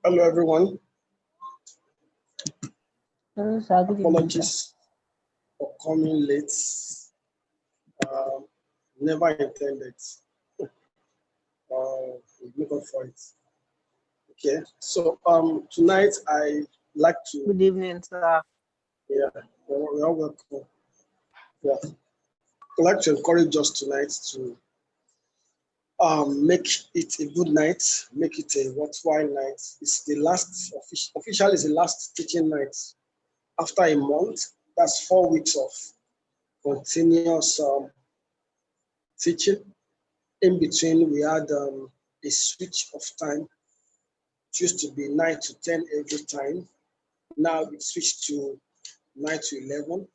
Hello, everyone. Hello, sir. Good evening, sir. Apologies for coming late. Never intended. We'll make up for it. Okay. So tonight I like to. Good evening, sir. Yeah, you're welcome. Yeah, I'd like to encourage us tonight to make it a good night, make it a worthwhile night. It's the last officially is the last teaching night after a month. That's 4 weeks of continuous teaching. In between, we had a switch of time. It used to be 9 to 10 every time. Now it switched to 9 to 11.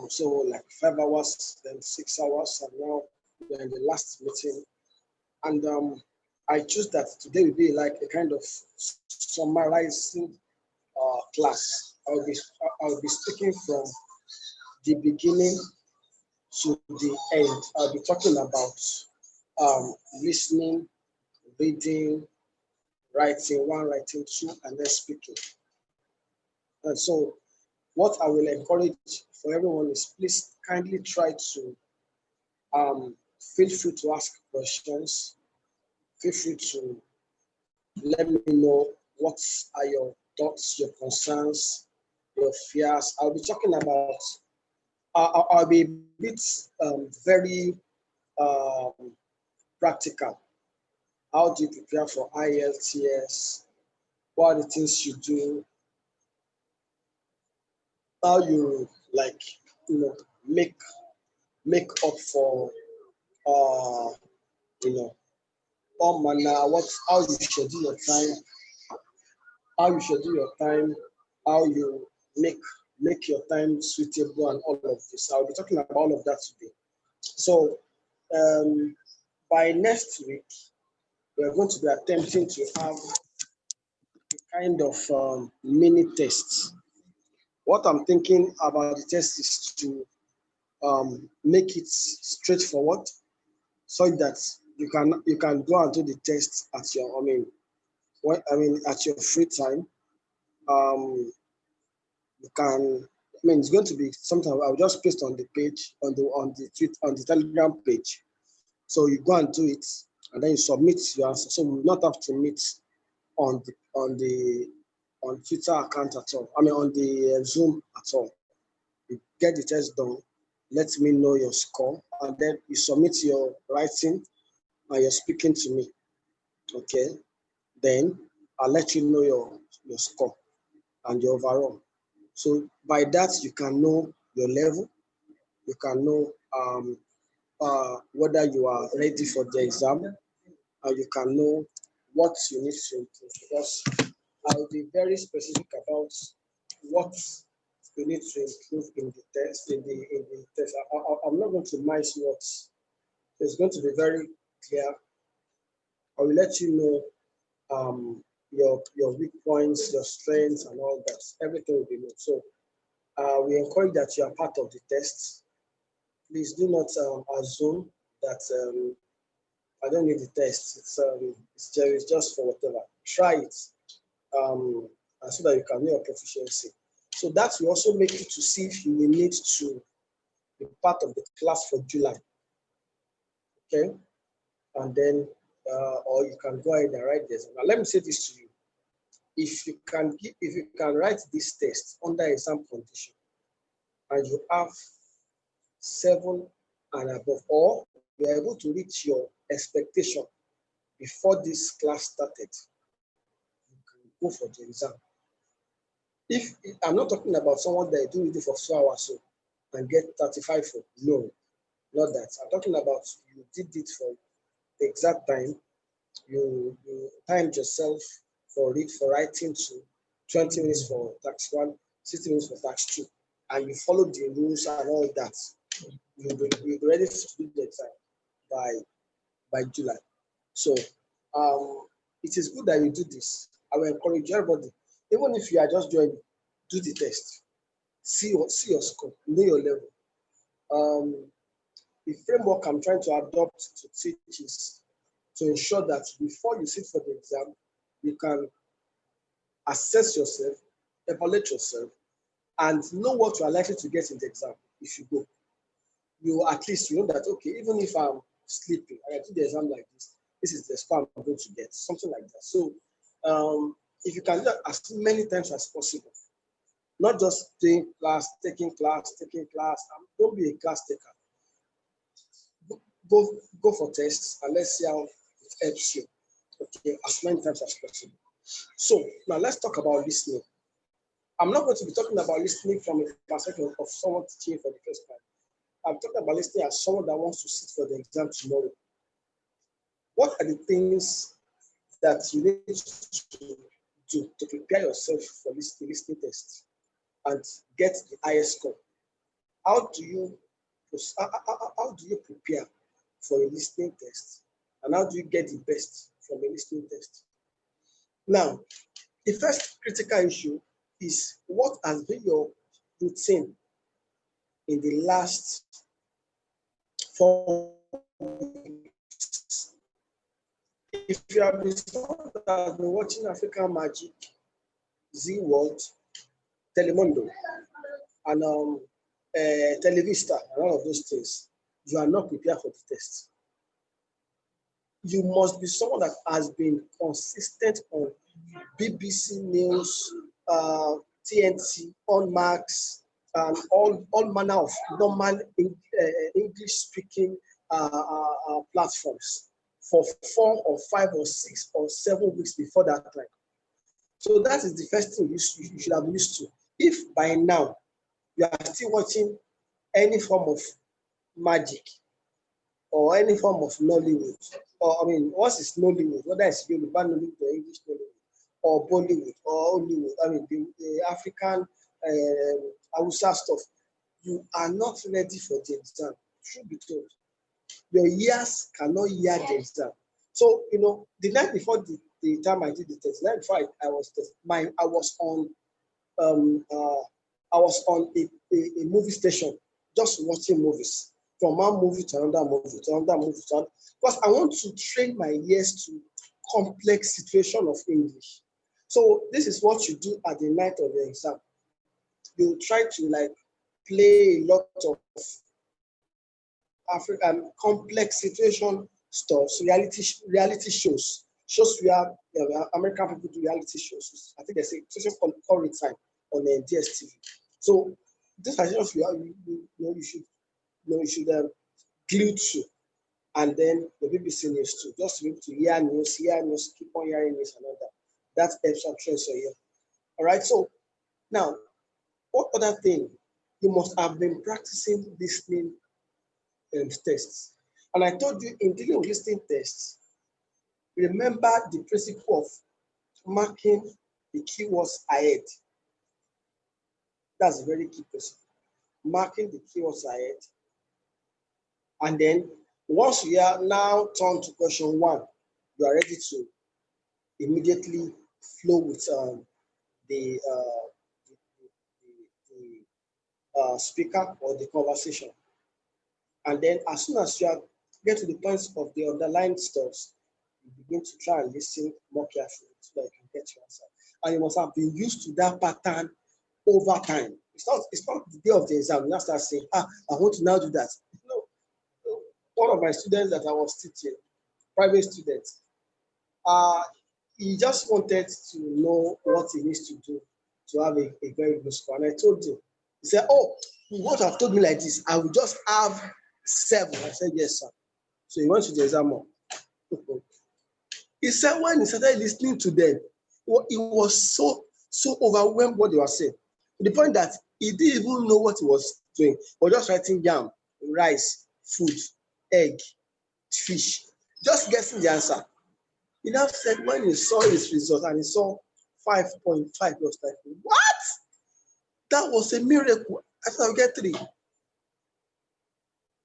So like 5 hours, then 6 hours, and now we're in the last meeting. And I choose that today will be like a kind of summarizing class. I'll be speaking from the beginning to the end. I'll be talking about listening, reading, writing, one, writing, two, and then speaking. And so what I will encourage for everyone is please kindly try to feel free to ask questions. Feel free to let me know what are your thoughts, your concerns, your fears. I'll be talking about, I'll be a bit very practical. How do you prepare for IELTS? What are the things you do? How you make up for all manner, how you schedule your time, how you make your time suitable, and all of this. I'll be talking about all of that today. So by next week, we're going to be attempting to have a kind of mini tests. What I'm thinking about the test is to make it straightforward, so that you can go and do the test at your at your free time. You can. It's going to be something I'll just paste on the page on the Telegram page. So you go and do it, and then you submit your answer. So we will not have to meet on Twitter account at all. On the Zoom at all. You get the test done. Let me know your score, and then you submit your writing and you're speaking to me. Okay. Then I'll let you know your score and your overall. So by that you can know your level. You can know whether you are ready for the exam, and you can know what you need to improve, because I'll be very specific about what you need to improve in the test. I'm not going to mince words. It's going to be very clear. I will let you know your weak points, your strengths, and all that. Everything will be known. So we encourage that you are part of the test. Please do not assume that I don't need the test. It's just for whatever. Try it, so that you can know your proficiency. So that will also make you to see if you will need to be part of the class for July. Okay, and then or you can go ahead and write this. Now let me say this to you: if you can write this test under exam condition, and you have 7 and above, or you are able to reach your expectation before this class started, you can go for the exam. If I'm not talking about someone that do it for 2 hours and get 35 for, no, not that. I'm talking about you did it for the exact time. You timed yourself for writing to 20 minutes for tax 1, 60 minutes for tax 2, and you followed the rules and all that. You'll be ready to do the exam by July. So it is good that you do this. I will encourage everybody, even if you are just joining, do the test. See your score, know your level. The framework I'm trying to adopt to teach is to ensure that before you sit for the exam, you can assess yourself, evaluate yourself, and know what you are likely to get in the exam if you go. You at least you know that, okay, even if I'm sleeping and I do the exam like this is the score I'm going to get, something like that. So if you can do that as many times as possible, not just taking class, don't be a class taker. Go for tests and let's see how it helps you. Okay, as many times as possible. So now let's talk about listening. I'm not going to be talking about listening from a perspective of someone teaching for the first time. I'm talking about listening as someone that wants to sit for the exam tomorrow. What are the things that you need to do to prepare yourself for the listening test and get the highest score? How do you prepare for a listening test, and how do you get the best from a listening test? Now, the first critical issue is what has been your routine in the last 4 weeks. If you have been someone that has been watching African Magic, Z World, Telemundo, and Televista, and all of those things, you are not prepared for the test. You must be someone that has been consistent on BBC News, TNT, On Max, and all manner of normal English-speaking platforms for 4 or 5 or 6 or 7 weeks before that time. So that is the first thing you should have used to. If by now you are still watching any form of magic or any form of Nollywood, or I mean, what is Nollywood? Whether it's Yoruba Nollywood or English Nollywood, or Bollywood or Hollywood, I mean, the African Hausa stuff, you are not ready for the exam. Truth be told, your ears cannot hear the exam. So, the night before the time I did the test, the night before I was on a movie station, just watching movies, from one movie to another movie to another movie to another, because I want to train my ears to complex situation of English. So this is what you do at the night of the exam. You try to play a lot of African complex situation stuff, so reality shows where American people do reality shows. I think there's a station called Curry Time on DSTV. So these are just you should glue to, and then the BBC News too, just to be able to hear news, keep on hearing news and all that. That helps and trains your ear. All right. So now, what other thing? You must have been practicing listening tests. And I told you in dealing with listening tests, remember the principle of marking the keywords ahead. That's a very key principle. Marking the keywords ahead. And then once you are now turned to question 1, you are ready to immediately flow with the speaker or the conversation. And then as soon as you get to the points of the underlying stuffs, you begin to try and listen more carefully so that you can get your answer. And you must have been used to that pattern over time. It's not the day of the exam. You now start saying, I want to now do that. One of my students that I was teaching, private students, he just wanted to know what he needs to do to have a very good score. And I told him, he said, you would have told me like this, I would just have 7. I said, yes, sir. So he went to the exam hall. He said when he started listening to them, he was so overwhelmed what they were saying, to the point that he didn't even know what he was doing. He was just writing yam, rice, food, egg, fish, just guessing the answer. He now said when he saw his result and he saw 5.5, he was like, what? That was a miracle. I thought I would get 3.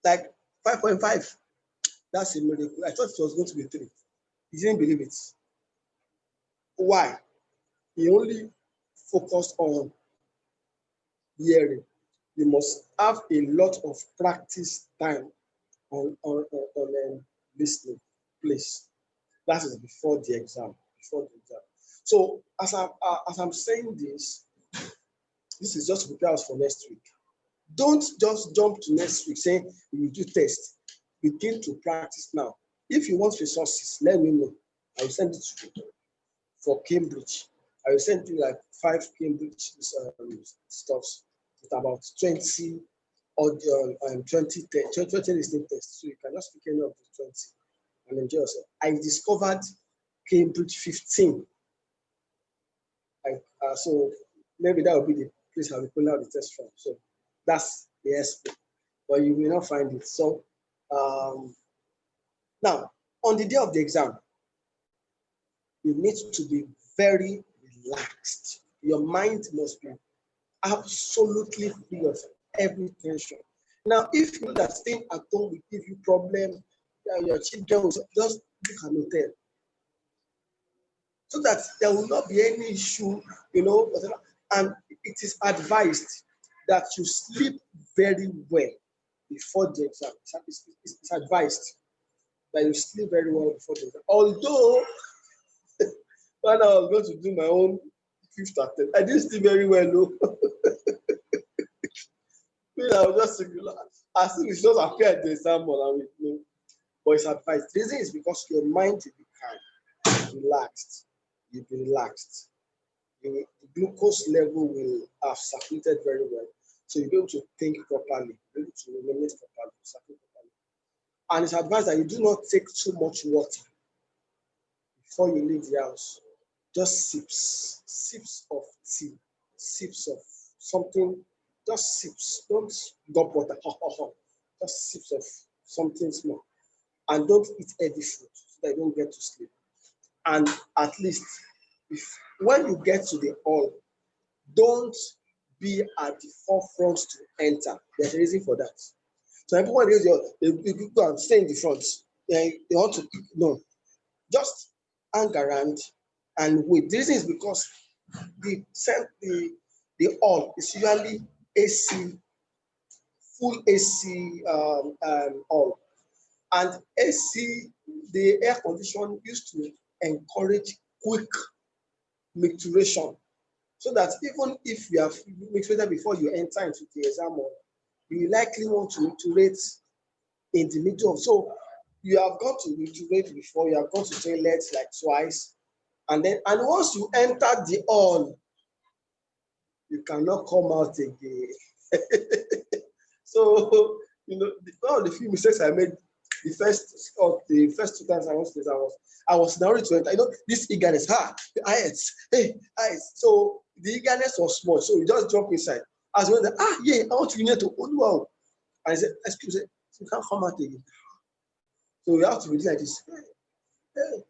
Like 5.5. That's a miracle. I thought it was going to be 3. He didn't believe it. Why? He only focused on hearing. You must have a lot of practice time on listening, please. That is before the exam. Before the exam. So as I'm saying this is just to prepare us for next week. Don't just jump to next week saying you will do test. Begin to practice now. If you want resources, let me know. I will send it to you for Cambridge. I will send you like 5 Cambridge stuffs with about 20 or 20 listening tests. So you can just pick any of the 20 and enjoy yourself. I discovered Cambridge 15. So maybe that will be the place I will pull out the test from. So that's the SPO, but you will not find it. So now, on the day of the exam, you need to be very relaxed. Your mind must be absolutely free of every tension. Now, if you know that staying at home will give you problem, your children will just book an hotel, so that there will not be any issue, whatever. And it is advised that you sleep very well before the exam. It's advised that you sleep very well before the exam. Although, when I was going to do my own fifth attempt, I didn't sleep very well, though. I was just thinking, as if it's just appear at the exam hall, but it's advised. The reason is because your mind will be calm, relaxed. You'll be relaxed. The glucose level will have circulated very well. So you'll be able to think properly, be able to remember properly, circulate properly. And it's advised that you do not take too much water before you leave the house. Just sips of tea, sips of something, just sips. Don't gulp water. Just sips of something small. And don't eat heavy food so that you don't get to sleep. And at least, when you get to the hall, don't be at the forefront to enter. There's a reason for that. So everyone they go and stay in the front. They want to no, just hang around and wait. The reason is because the hall is usually AC, full AC hall, and AC, the air condition used to encourage quick micturition, so that even if you have micturated before you enter into the exam hall, you likely want to micturate in the middle of. So you have got to micturate before, you have got to toilet like twice, and once you enter the hall, you cannot come out again. So one of the few mistakes I made the first 2 times I went to this, I was now ready to enter. This eagerness, IELTS, hey, IELTS. So the eagerness was small, so we just jump inside. As well, yeah, I want to unite to wow. And I said, excuse me, you can't come out again. So we have to be like this. Hey.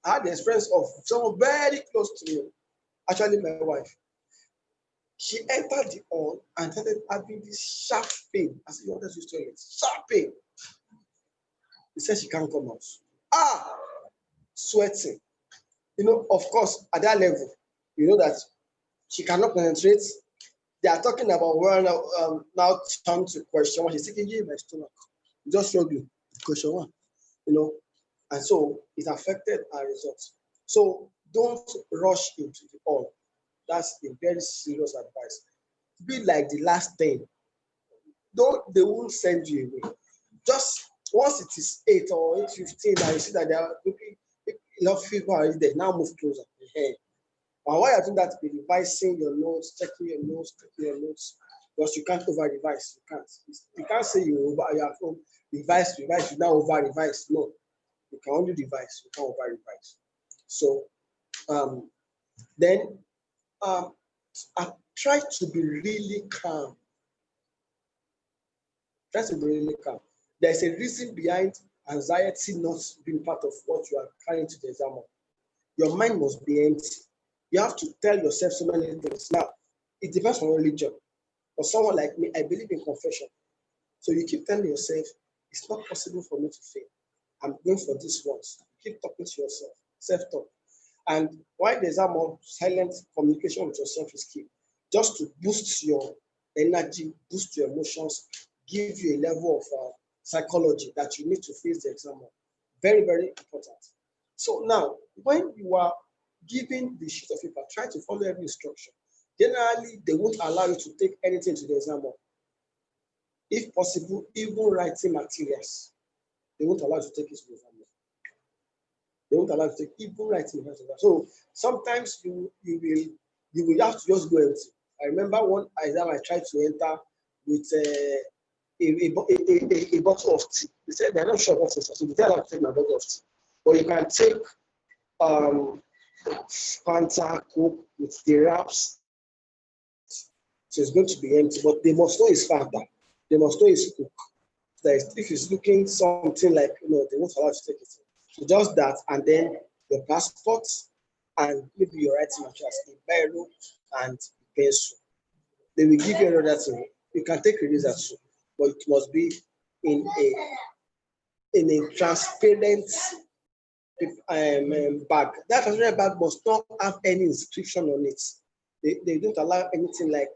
I had the experience of someone very close to me, actually my wife. She entered the hall and started having this sharp pain as if you wanted to use toilet. Sharp pain. He said she can't come out. Sweating. Of course, at that level, that she cannot penetrate. They are talking about now come to question one. She's thinking, yeah, my stomach. Just struggling. Question one. And so it affected our results. So don't rush into the hall. That's a very serious advice. Be like the last 10. They won't send you away. Just once it is 8 or 8:15, and you see that they are looking enough people already there, now move closer. And while you're doing that, be revising your notes, checking your notes, because you can't over revise. You can't say you have revise, you now over revise. No, you can only revise, you can't over revise. So then I try to be really calm. There's a reason behind anxiety not being part of what you are carrying to the exam. Your mind must be empty. You have to tell yourself so many things. Now, it depends on religion. For someone like me, I believe in confession. So you keep telling yourself, it's not possible for me to fail. I'm going for this once. Keep talking to yourself, self-talk. And while the exam, silent communication with yourself is key. Just to boost your energy, boost your emotions, give you a level of psychology that you need to face the exam. Very, very important. So now, when you are given the sheet of paper, try to follow every instruction. Generally, they won't allow you to take anything to the exam hall. If possible, even writing materials, they won't allow you to take it to the exam hall. They won't allow you to take even writing materials. So sometimes you will have to just go empty. I remember one exam I tried to enter with a bottle of tea. They said they're not sure what it is, so they tell me to take my bottle of tea. But you can take Fanta, Coke with the wraps. So it's going to be empty, but they must know it's Fanta. They must know it's Coke. That if it's looking something like, they won't allow you to take it. So just that, and then your passport, and maybe your writing materials, a biro and pencil. They will give you another thing. You can take eraser too, but it must be in a transparent bag. That transparent bag must not have any inscription on it. They don't allow anything like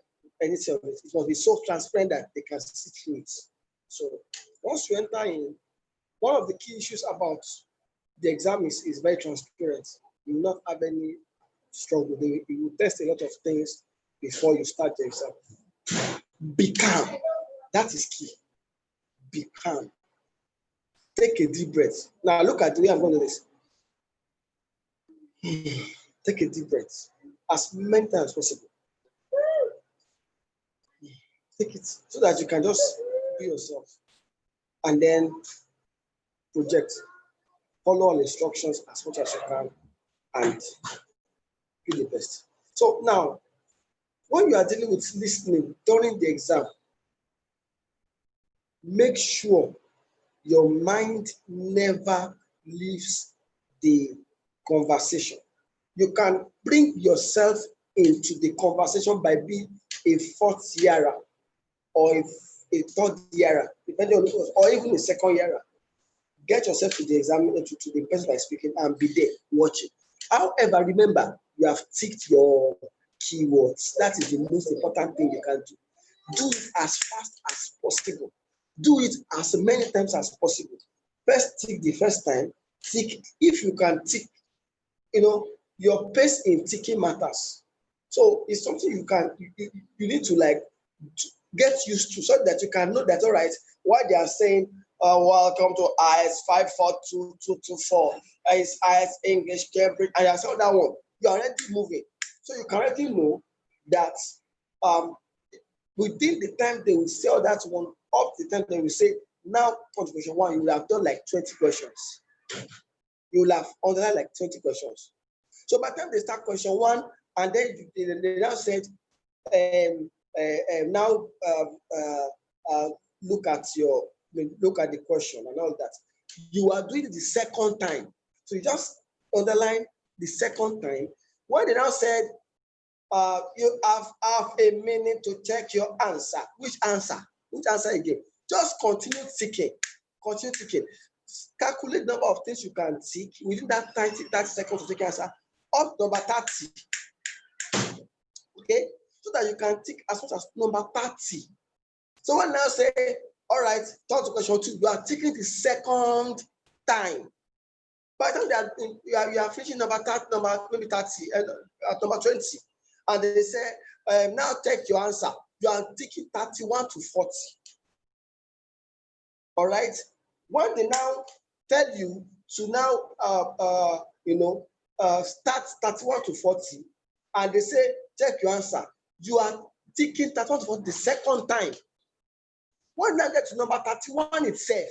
anything on it. It must be so transparent that they can see through it. So once you enter in, one of the key issues about the exam is very transparent. You will not have any struggle. You will test a lot of things before you start the exam. Be calm. That is key. Be calm. Take a deep breath. Now look at the way I'm going to do this. Take a deep breath. As many times as possible. Take it so that you can just be yourself. And then project. Follow all instructions as much as you can and do the best. So now, when you are dealing with listening during the exam, make sure your mind never leaves the conversation. You can bring yourself into the conversation by being a fourth yearer or a third yearer, depending on the course, or even a second yearer. Get yourself to the exam, to the person that is speaking, and be there watching. However, remember, you have ticked your keywords. That is the most important thing you can do. Do it as fast as possible. Do it as many times as possible. First tick the first time. Tick if you can tick. Your pace in ticking matters. So it's something you need to get used to, so that you can know that, all right, why they are saying welcome to IELTS 542-224. It's IELTS English Cambridge, and I saw that one. You're already moving. So you can already know that within the time they will say all that one, up to the time they will say, now question one, you will have done like 20 questions. You will have underlined like 20 questions. So by the time they start question one, and then they now said, now look at the question and all that. You are doing it the second time. So you just underline the second time. When they now said, you have a minute to check your answer. Which answer? Which answer again? Just continue ticking. Continue ticking. Calculate the number of things you can tick within that 30 seconds to take answer. Up number 30. Okay? So that you can tick as much as number 30. So when now say, all right, turn to question 2, you are ticking the second time. By the time you are finishing number 30, maybe 30, at number 20, and they say, now take your answer. You are ticking 31 to 40. All right? When they now tell you to now, start 31 to 40, and they say, check your answer, you are ticking 31 to 40 the second time. When you get to number 31 itself,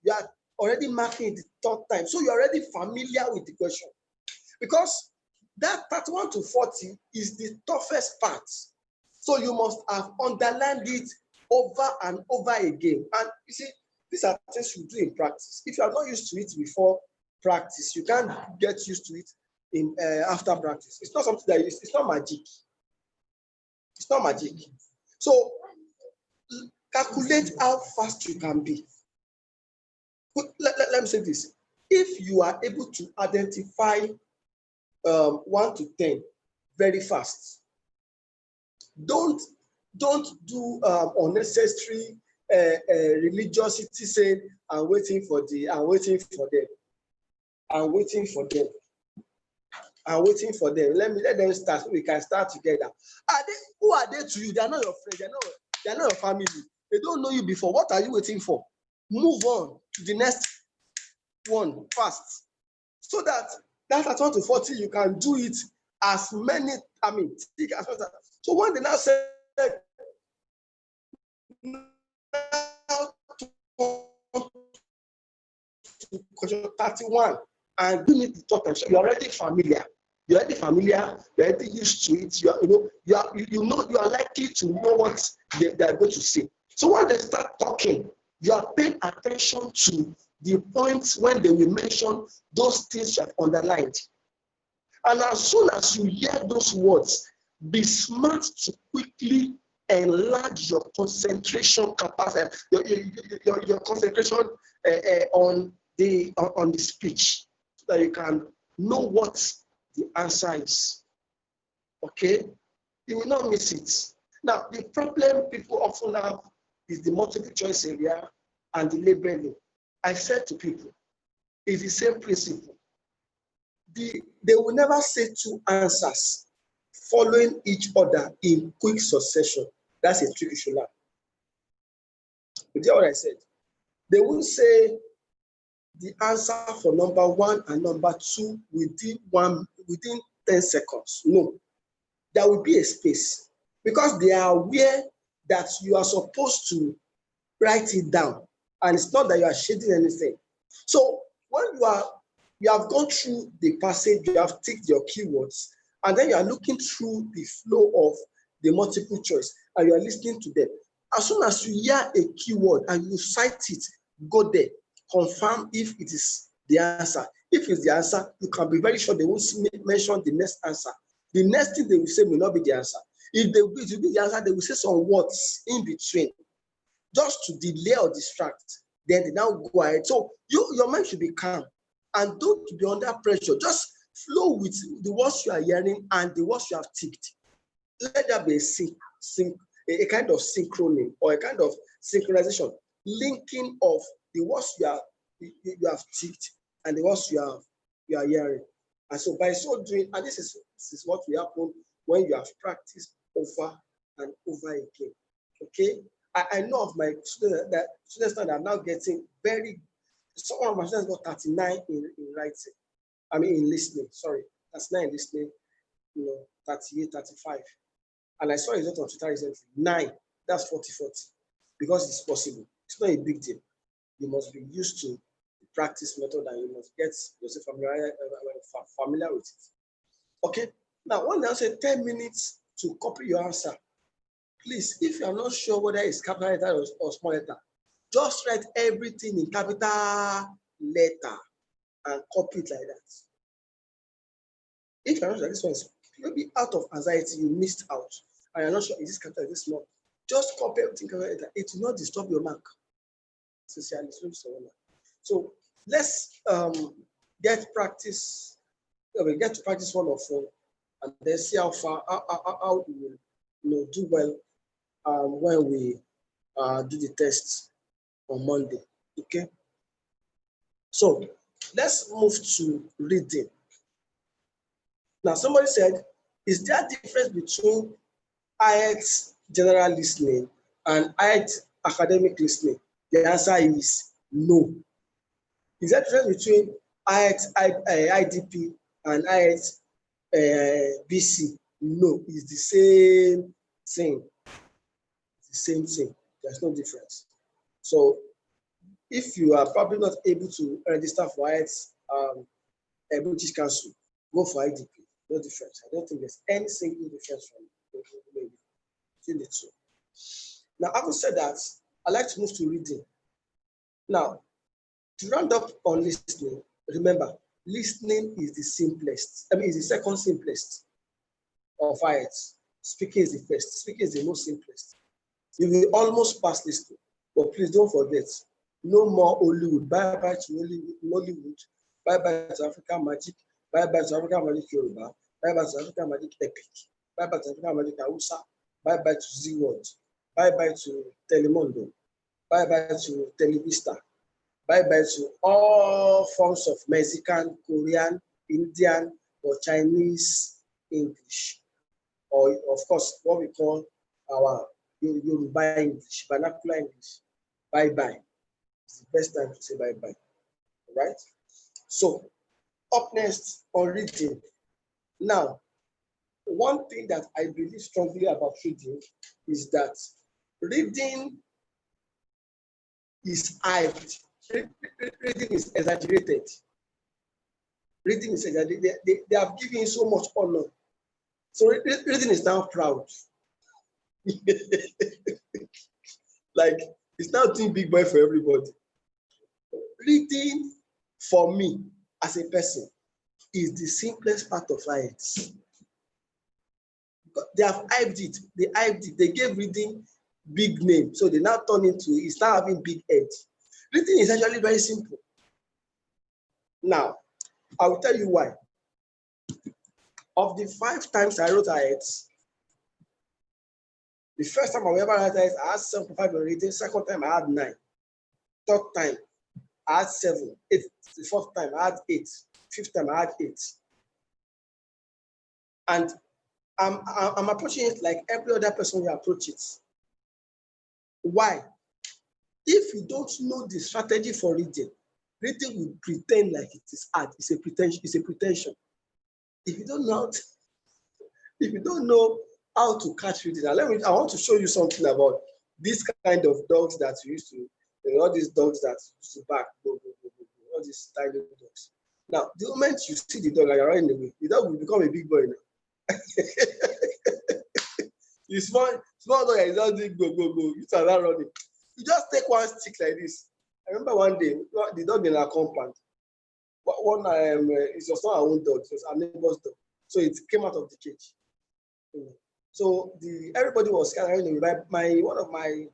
you are already marking it the third time. So you're already familiar with the question. Because that 31 to 40 is the toughest part. So you must have underlined it over and over again. And you see, these are things you do in practice. If you are not used to it before practice, you can't get used to it in after practice. It's not something that it's not magic. It's not magic. So calculate how fast you can be. Let me say this. If you are able to identify 1 to 10 very fast, don't do unnecessary religiosity saying I'm waiting for them. I'm waiting for them. I'm waiting for them. Let them start so we can start together. Who are they to you? They are not your friends. They are not your family. They don't know you before. What are you waiting for? Move on to the next one fast. So that at 1 to 40, you can do it as many, take as much as. So when they now say, now to question 31, and you need to talk to you're already familiar. You're already used to it. You are likely to know what they are going to say. So when they start talking, you are paying attention to the points when they will mention those things you have underlined. And as soon as you hear those words, be smart to quickly enlarge your concentration capacity, your concentration on the speech, so that you can know what the answer is. Okay? You will not miss it. Now, the problem people often have is the multiple choice area and the labeling. I said to people, it's the same principle. They will never say two answers following each other in quick succession. That's a trick you should learn. You get what I said? They will say the answer for number 1 and number 2 within 10 seconds. No, there will be a space because they are aware that you are supposed to write it down, and it's not that you are shading anything. So when you have gone through the passage, you have ticked your keywords, and then you are looking through the flow of the multiple choice, and you are listening to them. As soon as you hear a keyword and you cite it, go there, confirm if it is the answer. If it's the answer, you can be very sure they won't mention the next answer. The next thing they will say may not be the answer. If it will be the answer, they will say some words in between, just to delay or distract. Then they now go ahead. So your mind should be calm and don't be under pressure. Just flow with the words you are hearing and the words you have ticked. Let there be a kind of synchrony or a kind of synchronization, linking of the words you have ticked and the words you are hearing. And so by so doing, and this is what will happen when you have practiced over and over again. Okay? I know of my students that are now getting some of my students got 39 in writing. In listening, sorry. 39 in listening, 38, 35. And I saw a result on Twitter recently. 9, that's 40. Because it's possible. It's not a big deal. You must be used to the practice method and you must get yourself familiar with it. Okay? Now, when I say 10 minutes to copy your answer, please, if you are not sure whether it's capital letter or small letter, just write everything in capital letter and copy it like that. If you're not sure this one is maybe out of anxiety, you missed out, and you're not sure is this capital, is this small, just copy everything capital letter. It will not disturb your mark. Sincerely, so let's get to practice one or four, and then see how we will do well when we do the test on Monday. Okay. So let's move to reading. Now, somebody said, is there a difference between IELTS general listening and IELTS academic listening? The answer is no. Is there a difference between IELTS IDP and IELTS BC? No, it's the same thing. It's the same thing. There's no difference. So if you are probably not able to register for IELTS British Council, go for IDP. No difference. I don't think there's any single difference between the two. Now, having said that, I'd like to move to reading. Now, to round up on listening, remember, listening is the simplest. It's the second simplest of IELTS. Speaking is the first. Speaking is the most simplest. You will almost pass listening, but please don't forget, no more Hollywood. Bye-bye to Hollywood. Bye-bye to African Magic. Bye-bye to African Magic Yoruba. Bye-bye to African Magic Epic. Bye-bye to African Magic Hausa. Bye-bye to Z-World. Bye-bye to Telemundo. Bye-bye to Televista. Bye-bye to all forms of Mexican, Korean, Indian, or Chinese English. Or, of course, what we call our Yoruba English, vernacular English. Bye-bye. It's the best time to say bye-bye. All right? So, up next on reading. Now, one thing that I believe strongly about reading is that reading is hyped. Reading is exaggerated. Reading is exaggerated. They have given so much honor. So reading is now proud. Like, it's now too big boy for everybody. Reading, for me, as a person, is the simplest part of IELTS. They have hyped it. They hyped it. They gave reading big name. So they now turn into, it's now having big head. Reading is actually very simple. Now, I will tell you why. Of the 5 times I wrote IELTS, the first time I ever wrote IELTS, I had 7.5 in reading. Second time, I had 9. Third time, I had 7. The fourth time, I had 8. Fifth time, I had 8. And I'm approaching it like every other person will approach it. Why? If you don't know the strategy for reading, reading will pretend like it is hard. It's a pretension. If you don't know how to catch reading, I want to show you something about this kind of dogs that we used to, all these dogs that used to bark, all these tiny dogs. Now, the moment you see the dog and you're running away, the dog will become a big boy now. The small dog is not doing go. You start running. You just take one stick like this. I remember one day, the dog in our compound. It was not our own dog, it was our neighbor's dog. So it came out of the cage. So everybody was carrying one of my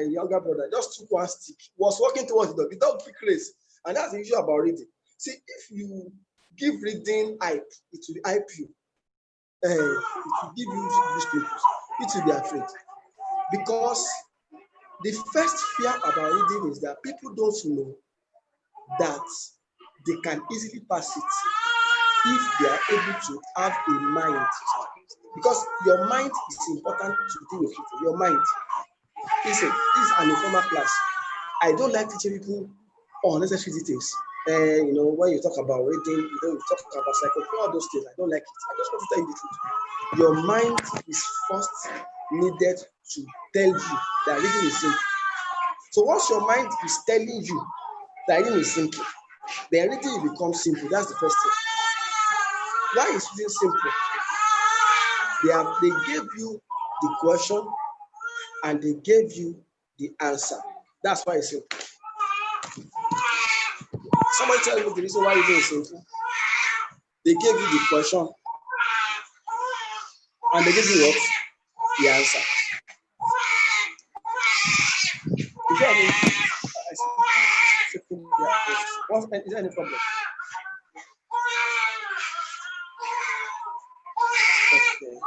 younger brother just took one stick, was walking towards the dog picked race. And that's the issue about reading. See, if you give reading hype, it will hype you. It will give you newspapers. It will be afraid. Because the first fear about reading is that people don't know that they can easily pass it if they are able to have a mind. Because your mind is important to deal with people. Your mind. Listen, this is an informal class. I don't like teaching people unnecessary details. When you talk about reading, you talk about psychology, all those things. I don't like it. I just want to tell you the truth. Your mind is first needed to tell you that reading is simple. So once your mind is telling you that reading is simple, then reading will become simple. That's the first thing. Why is reading simple? They gave you the question and they gave you the answer. That's why it's simple. Somebody tell me the reason why reading is simple. They gave you the question and they gave you what? The answer. Is there any problem? Okay.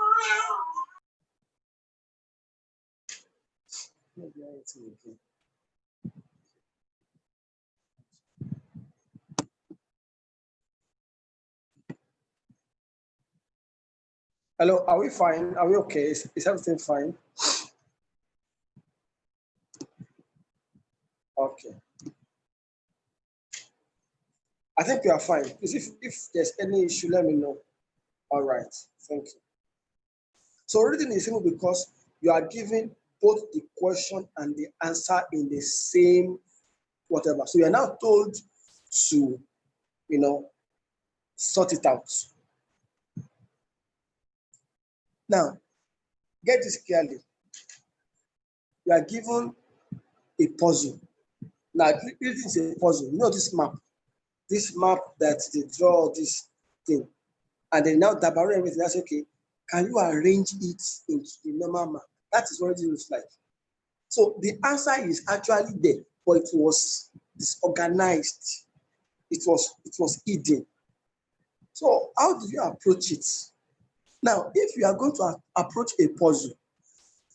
Hello, are we fine? Are we okay? Is everything fine? Okay. I think we are fine. If there's any issue, let me know. All right. Thank you. So reading is simple because you are given both the question and the answer in the same whatever. So you are now told to, sort it out. Now, get this clearly. You are given a puzzle. Now, reading is a puzzle. You know this map that they draw this thing. And then now dabber everything. That's okay. Can you arrange it into the normal map? That is what it looks like. So the answer is actually there, but it was disorganized. It was hidden. So how do you approach it? Now, if you are going to approach a puzzle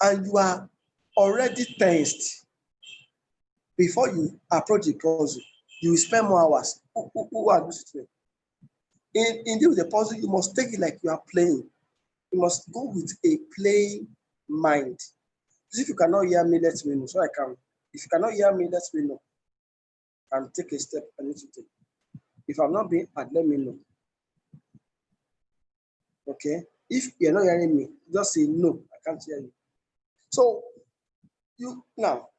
and you are already tensed, before you approach the puzzle, you will spend more hours. Who are those two? In dealing with the puzzle, you must take it like you are playing. You must go with a playing mind. If you cannot hear me, let me know. So I can. If you cannot hear me, let me know. And take a step I need to take. If I'm not being heard, let me know. Okay? If you're not hearing me, just say no, I can't hear you. So you now,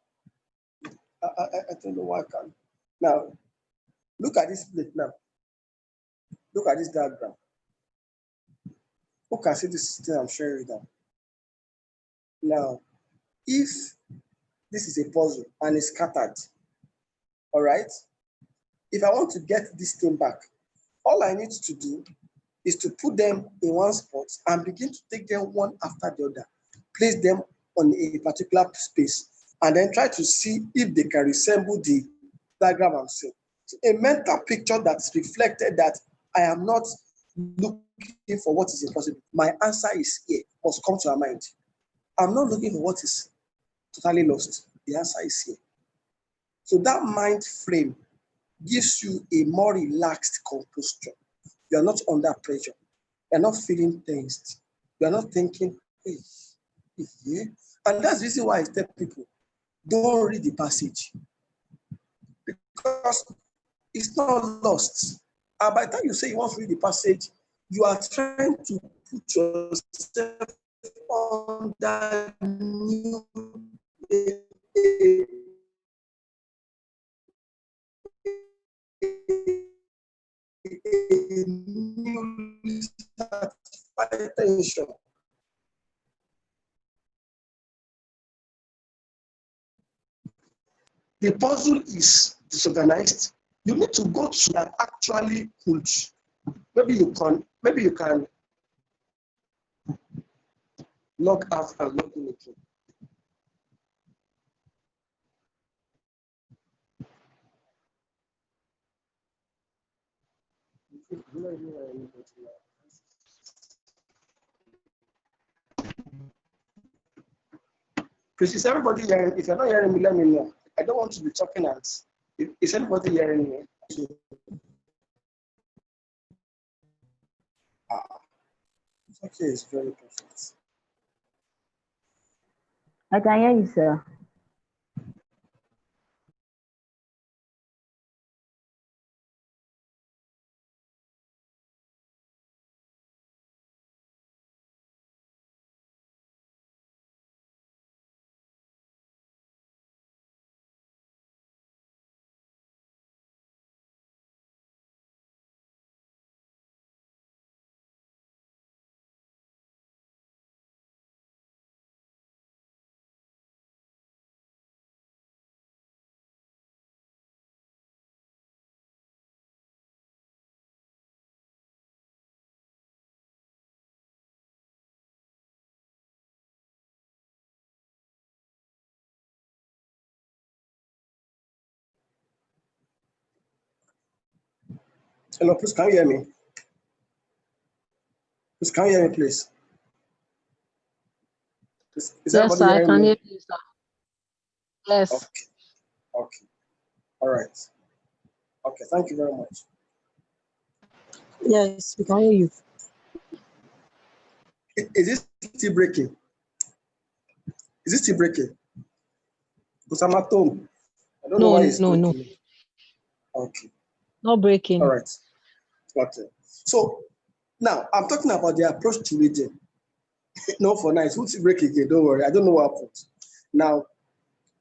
I don't know why I can't. Now, look at this plate now. Look at this diagram. Who can see this thing I'm sharing with them? Now, if this is a puzzle and it's scattered, all right? If I want to get this thing back, all I need to do is to put them in one spot and begin to take them one after the other, place them on a particular space, and then try to see if they can resemble the diagram I'm seeing. So a mental picture that's reflected that I am not looking for what is impossible. My answer is here, must come to our mind. I'm not looking for what is totally lost. The answer is here. So that mind frame gives you a more relaxed composure. You are not under pressure. You are not feeling tensed. You are not thinking, hey, yeah. And that's the reason why I tell people, don't read the passage. Because it's not lost. And by the time you say you want to read the passage, you are trying to put yourself under new attention. The puzzle is disorganized. You need to go to that actually could. Maybe you can log out and log in again. Please, is everybody hearing? If you're not hearing me, let me know. I don't want to be talking as. Is anybody hearing me? Okay, it's very perfect. I can hear you, sir. Hello, please, can you hear me? Please, can you hear me, please? Is Yes, everybody sir, I hearing can me? hear you, sir. Yes. Okay, okay, all right. Okay, thank you very much. Yes, we can hear you. Is it still breaking? Is it still breaking? Because I'm at home. I don't know why it's breaking. No. Okay, Not breaking. all right. Okay. So now I'm talking about the approach to reading. No, for now, it's going to break again. Don't worry. I don't know what happened. Now,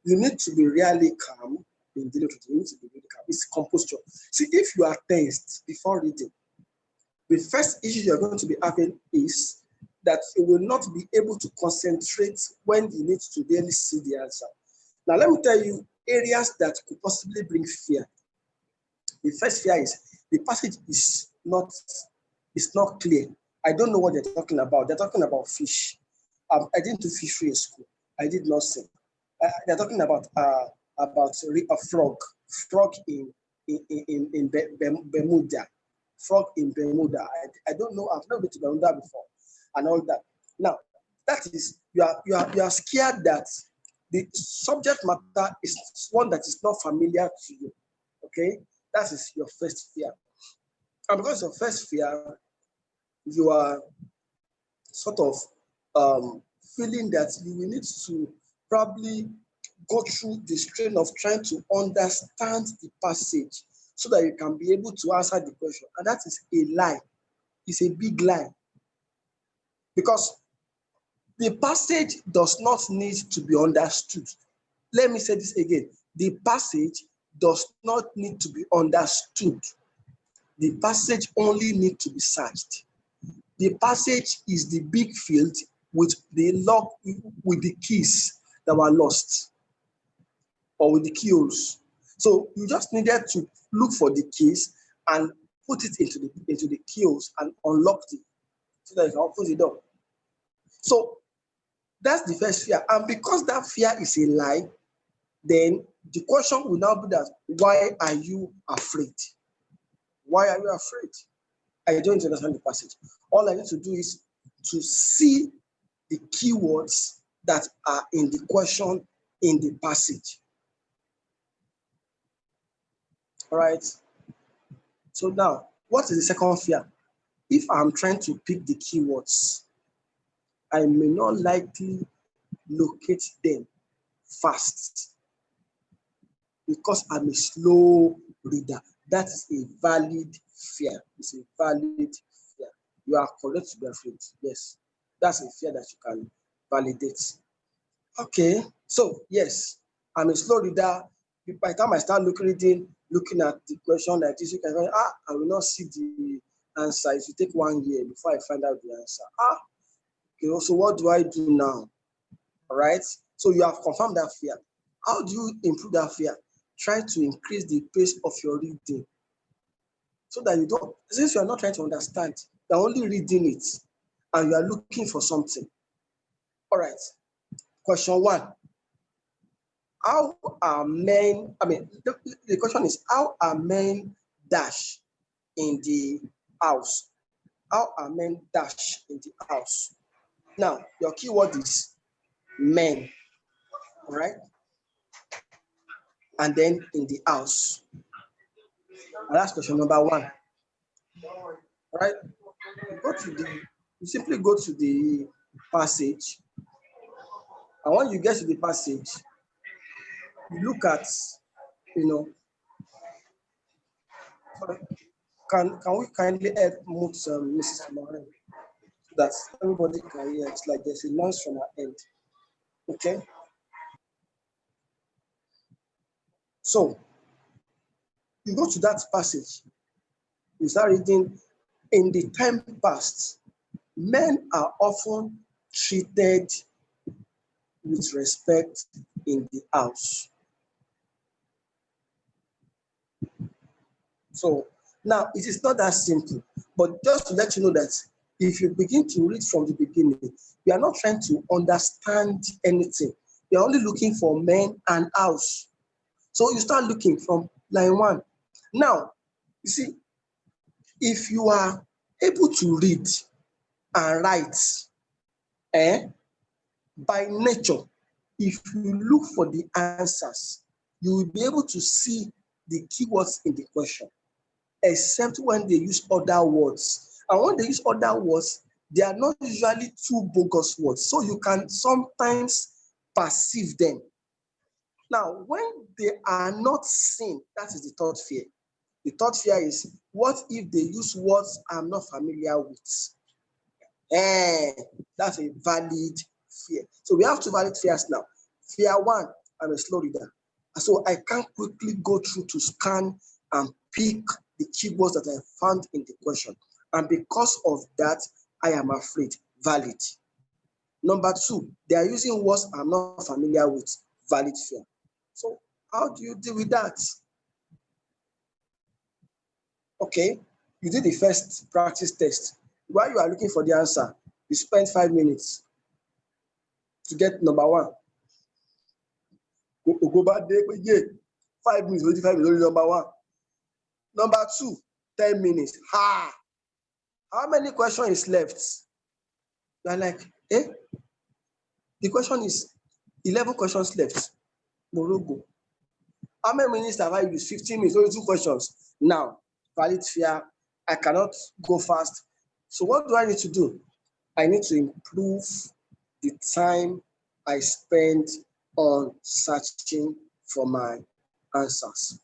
you need to be really calm in dealing with it. You need to be really calm. It's composture. See, if you are tensed before reading, the first issue you're going to be having is that you will not be able to concentrate when you need to really see the answer. Now, let me tell you areas that could possibly bring fear. The first fear is the passage is not clear. I don't know what they're talking about. They're talking about fish. I didn't do fishery in school. I did not sing. They're talking about a frog in Bermuda, frog in Bermuda. I don't know. I've never been to Bermuda before, and all that. Now that is you are scared that the subject matter is one that is not familiar to you. Okay, that is your first fear. And because your first fear, you are sort of feeling that you will need to probably go through the strain of trying to understand the passage so that you can be able to answer the question. And that is a lie. It's a big lie. Because the passage does not need to be understood. Let me say this again. The passage does not need to be understood. The passage only needs to be searched. The passage is the big field with the lock, with the keys that were lost, or with the keyholes. So you just needed to look for the keys and put it into the keyholes and unlock it so that you can open the door. So that's the first fear. And because that fear is a lie, then the question will now be that, why are you afraid? Why are you afraid? I don't understand the passage. All I need to do is to see the keywords that are in the question in the passage. All right. So now, what is the second fear? If I'm trying to pick the keywords, I may not likely locate them fast because I'm a slow reader. That is a valid fear. It's a valid fear. You are correct to be afraid. Yes, that's a fear that you can validate. Okay, so yes, I'm a slow reader. By the time I start looking at the question like this, you can say, I will not see the answer. It will take 1 year before I find out the answer. Okay, so what do I do now? All right, so you have confirmed that fear. How do you improve that fear? Try to increase the pace of your reading so that you don't, since you are not trying to understand, you are only reading it and you are looking for something. All right, question one. How are men, the question is, how are men dash in the house? How are men dash in the house? Now, your keyword is men, all right? And then in the house. And that's question number one, all right? You simply go to the passage. And when you get to the passage, you look at, you know, sorry, can we kindly help move Mrs. Moran so that everybody can hear? It's like there's a noise from her end. Okay. So you go to that passage, you start reading. In the time past, men are often treated with respect in the house. So now it is not that simple, but just to let you know that if you begin to read from the beginning, you are not trying to understand anything. You're only looking for men and house. So you start looking from line one. Now, you see, if you are able to read and write, by nature, if you look for the answers, you will be able to see the keywords in the question, except when they use other words. And when they use other words, they are not usually too bogus words, so you can sometimes perceive them. Now, when they are not seen, that is the third fear. The third fear is, what if they use words I'm not familiar with? Eh, that's a valid fear. So we have two valid fears now. Fear one, I'm a slow reader. So I can't quickly go through to scan and pick the keywords that I found in the question. And because of that, I am afraid. Valid. Number two, they are using words I'm not familiar with. Valid fear. So how do you deal with that? Okay, you did the first practice test. While you are looking for the answer, you spend 5 minutes to get number one. Go back there, 5 minutes, only 5 minutes, only number one. Number two, 10 minutes. How many questions is left? You are like, the question is 11 questions left. Morogo. How many minutes have I used? 15 minutes, only 2 questions. Now, valid fear, I cannot go fast. So what do I need to do? I need to improve the time I spend on searching for my answers.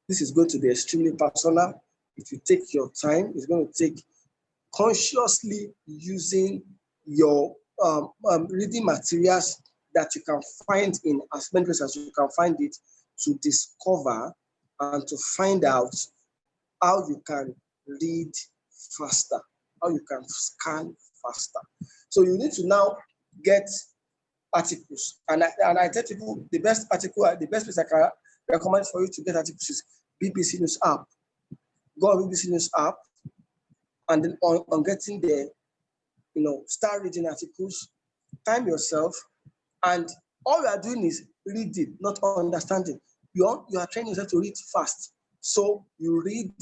This is going to be extremely personal. If you take your time, it's going to take consciously using your reading materials that you can find in as many places as you can find it to discover and to find out how you can read faster, how you can scan faster. So you need to now get articles. And I tell people the best article, the best place I can recommend for you to get articles is BBC News app. Go on BBC News app, and then on getting there, start reading articles, time yourself, and all you are doing is reading, not understanding. You are training yourself to read fast. So you read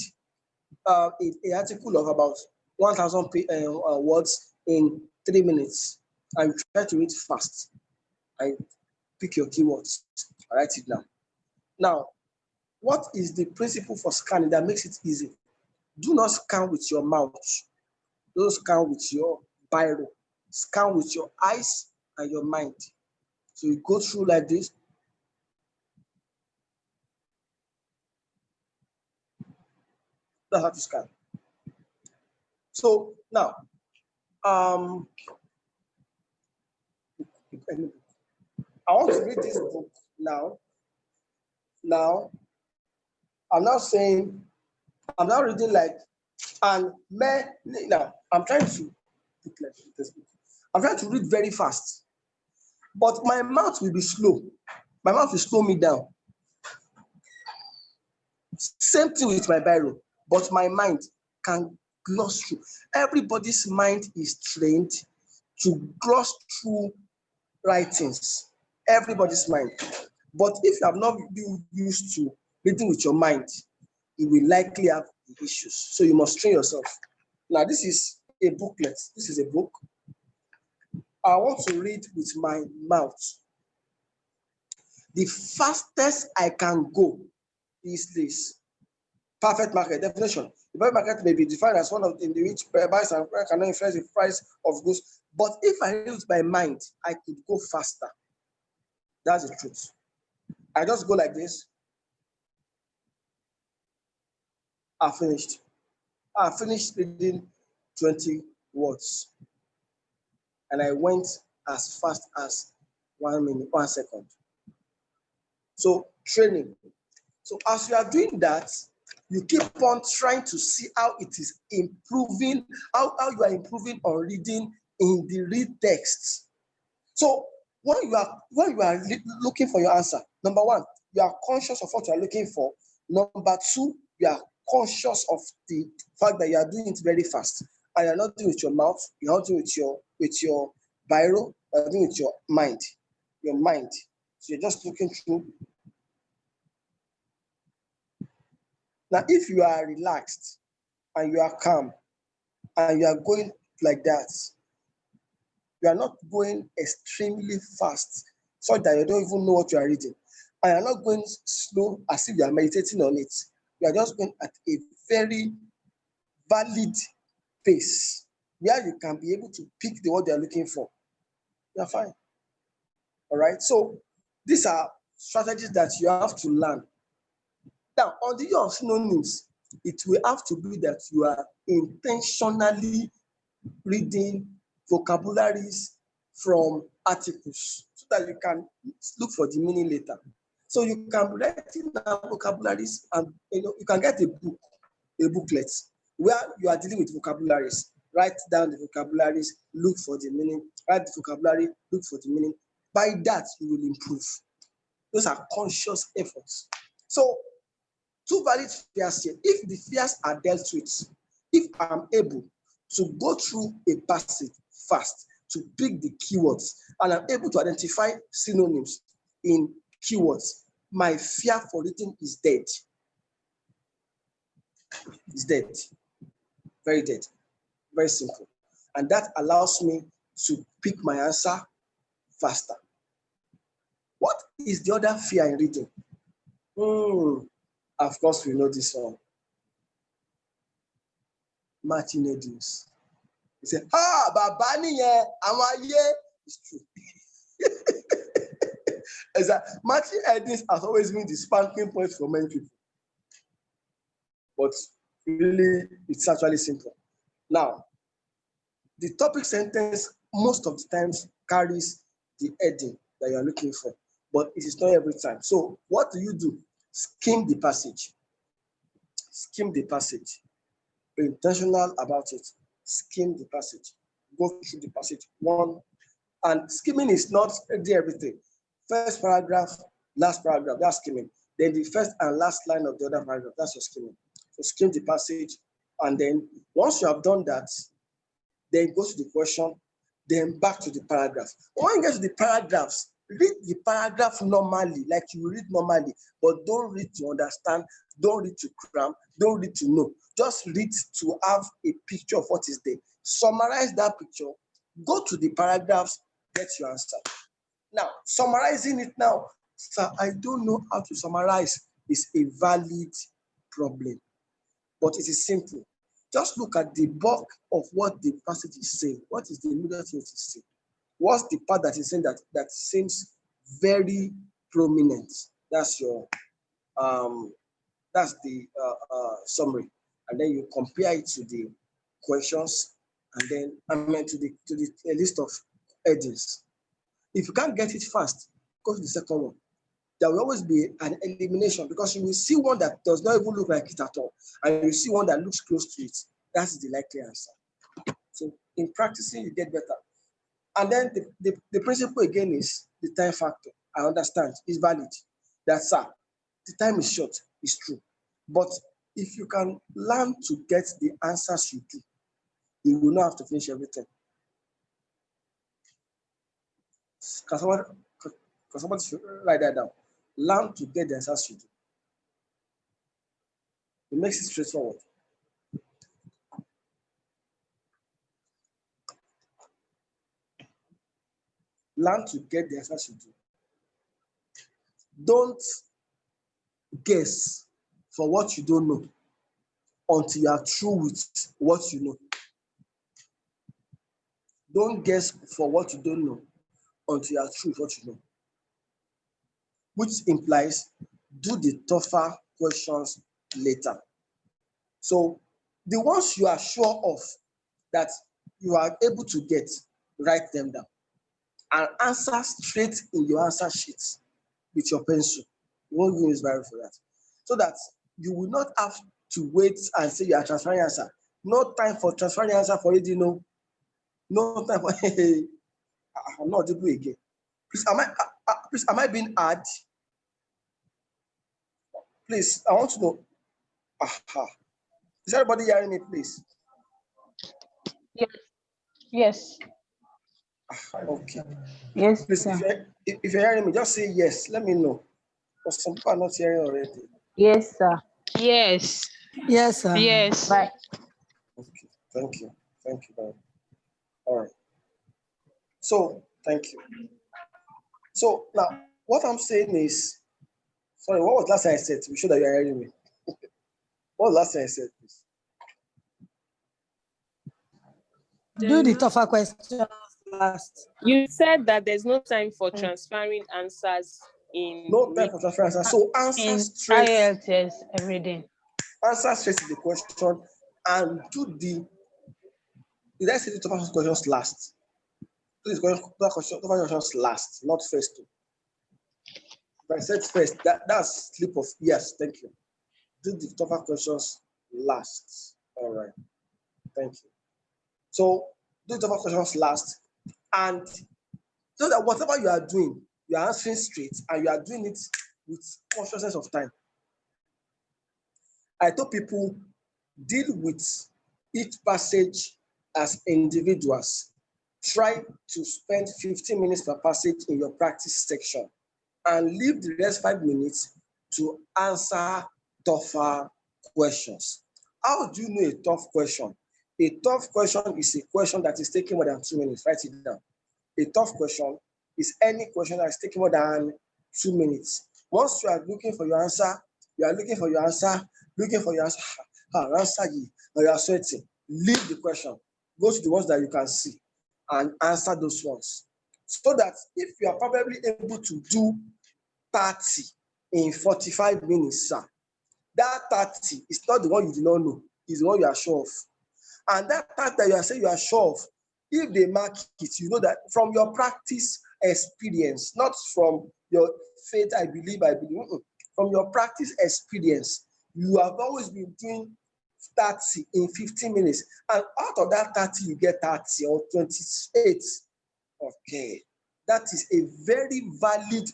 an article of about 1,000 words in 3 minutes, and you try to read fast. And pick your keywords, write it down. Now, what is the principle for scanning that makes it easy? Do not scan with your mouth. Don't scan with your biro. Scan with your eyes and your mind. So you go through like this. That's how to scan. So now, I want to read this book now. Now, I'm now reading like, now I'm trying to read very fast, but my mouth will be slow. My mouth will slow me down. Same thing with my biro, but my mind can gloss through. Everybody's mind is trained to gloss through writings. Everybody's mind. But if you have not been used to reading with your mind, you will likely have issues. So you must train yourself. Now, this is a booklet. This is a book. I want to read with my mouth. The fastest I can go is this. Perfect market definition. The perfect market may be defined as one of in which buyers and sellers cannot influence the price of goods. But if I use my mind, I could go faster. That's the truth. I just go like this. I finished. I finished reading 20 words. And I went as fast as 1 minute, 1 second. So training. So as you are doing that, you keep on trying to see how it is improving, how you are improving on reading in the read text. So when you are looking for your answer, number one, you are conscious of what you are looking for. Number two, you are conscious of the fact that you are doing it very fast. And you're not doing it with your mouth, you're not doing it with your biro, you're doing it with your mind. Your mind. So you're just looking through. Now, if you are relaxed and you are calm and you are going like that, you are not going extremely fast so that you don't even know what you are reading. And you're not going slow as if you are meditating on it. You are just going at a very valid pace where you can be able to pick the word you are looking for. You're fine. All right. So these are strategies that you have to learn. Now, on the use of synonyms, it will have to be that you are intentionally reading vocabularies from articles so that you can look for the meaning later. So you can write down vocabularies and you can get a booklet where you are dealing with vocabularies. Write down the vocabularies, look for the meaning, write the vocabulary, look for the meaning. By that, you will improve. Those are conscious efforts. So, two valid fears here. If the fears are dealt with, if I'm able to go through a passage fast, to pick the keywords, and I'm able to identify synonyms in keywords, my fear for reading is dead. It's dead. Very dead. Very simple. And that allows me to pick my answer faster. is the other fear in reading? Of course, we know this one. Matching headings. He said, Baba niye, amaye. It's true. As that matching headings has always been the spanking point for many people. But really, it's actually simple. Now, the topic sentence most of the times carries the heading that you are looking for, but it is not every time. So what do? Skim the passage. Skim the passage. Be intentional about it. Skim the passage. Go through the passage one. And skimming is not everything. First paragraph, last paragraph, that's skimming. Then the first and last line of the other paragraph, that's your skimming. So skim the passage. And then once you have done that, then go to the question, then back to the paragraph. When you get to the paragraphs, read the paragraph normally, like you read normally, but don't read to understand, don't read to cram, don't read to know. Just read to have a picture of what is there. Summarize that picture, go to the paragraphs, get your answer. Now, summarizing it now, sir, I don't know how to summarize, is a valid problem, but it is simple. Just look at the bulk of what the passage is saying. What is the middle thing to say? What's the part that is saying that seems very prominent? That's your that's the summary, and then you compare it to the questions, and then to the list of headings. If you can't get it fast, go to the second one. There will always be an elimination because you will see one that does not even look like it at all, and you see one that looks close to it. That's the likely answer. So in practicing, you get better. And then the principle again is the time factor. I understand, it's valid. That's the time is short, it's true. But if you can learn to get the answers you do, you will not have to finish everything. Can somebody write that down? Learn to get the answers you do. It makes it straightforward. Learn to get the answers you do. Don't guess for what you don't know until you are through with what you know. Don't guess for what you don't know until you are through with what you know. Which implies do the tougher questions later. So the ones you are sure of that you are able to get, write them down and answer straight in your answer sheet with your pencil. You won't use Bible for that. So that you will not have to wait and say you are transferring answer. No time for transferring answer for reading. No time for I'm not able again. Please, am I being hard? Please, I want to know. Is everybody hearing me, please? Yes. Okay. Yes. Please, if you're hearing me, just say yes. Let me know. Because some people are not hearing already. Yes, sir. Yes. Yes, sir. Yes. Right. Okay. Thank you. Thank you, man. All right. So, thank you. So, now, what I'm saying is, sorry, what was the last thing I said to be sure that you're hearing me? What was the last thing I said, please? Do the tougher questions last. You said that there's no time for transferring answers in No time for transfer answer. So answer straight. IELTS reading. Answer straight to the question and do the. Did I say the tougher questions last? Please go tougher questions last, not first. If I said first, that's slip of yes. Thank you. Do the tougher questions last. All right. Thank you. So do the tougher questions last, and so that whatever you are doing, you are answering straight, and you are doing it with consciousness of time. I told people deal with each passage as individuals. Try to spend 15 minutes per passage in your practice section and leave the rest 5 minutes to answer tougher questions. How do you know a tough question? A tough question is a question that is taking more than 2 minutes. Write it down. A tough question is any question that is taking more than 2 minutes. Once you are looking for your answer, looking for your answer, answer ye, or you are sweating, leave the question, go to the ones that you can see and answer those ones. So that if you are probably able to do 30 in 45 minutes, sir, that 30 is not the one you do not know, it's the one you are sure of. And that part that you are saying you are sure of, if they mark it, you know that from your practice experience, not from your faith, I believe, from your practice experience, you have always been doing 30 in 15 minutes. And out of that 30, you get 30 or 28. Okay. That is a very valid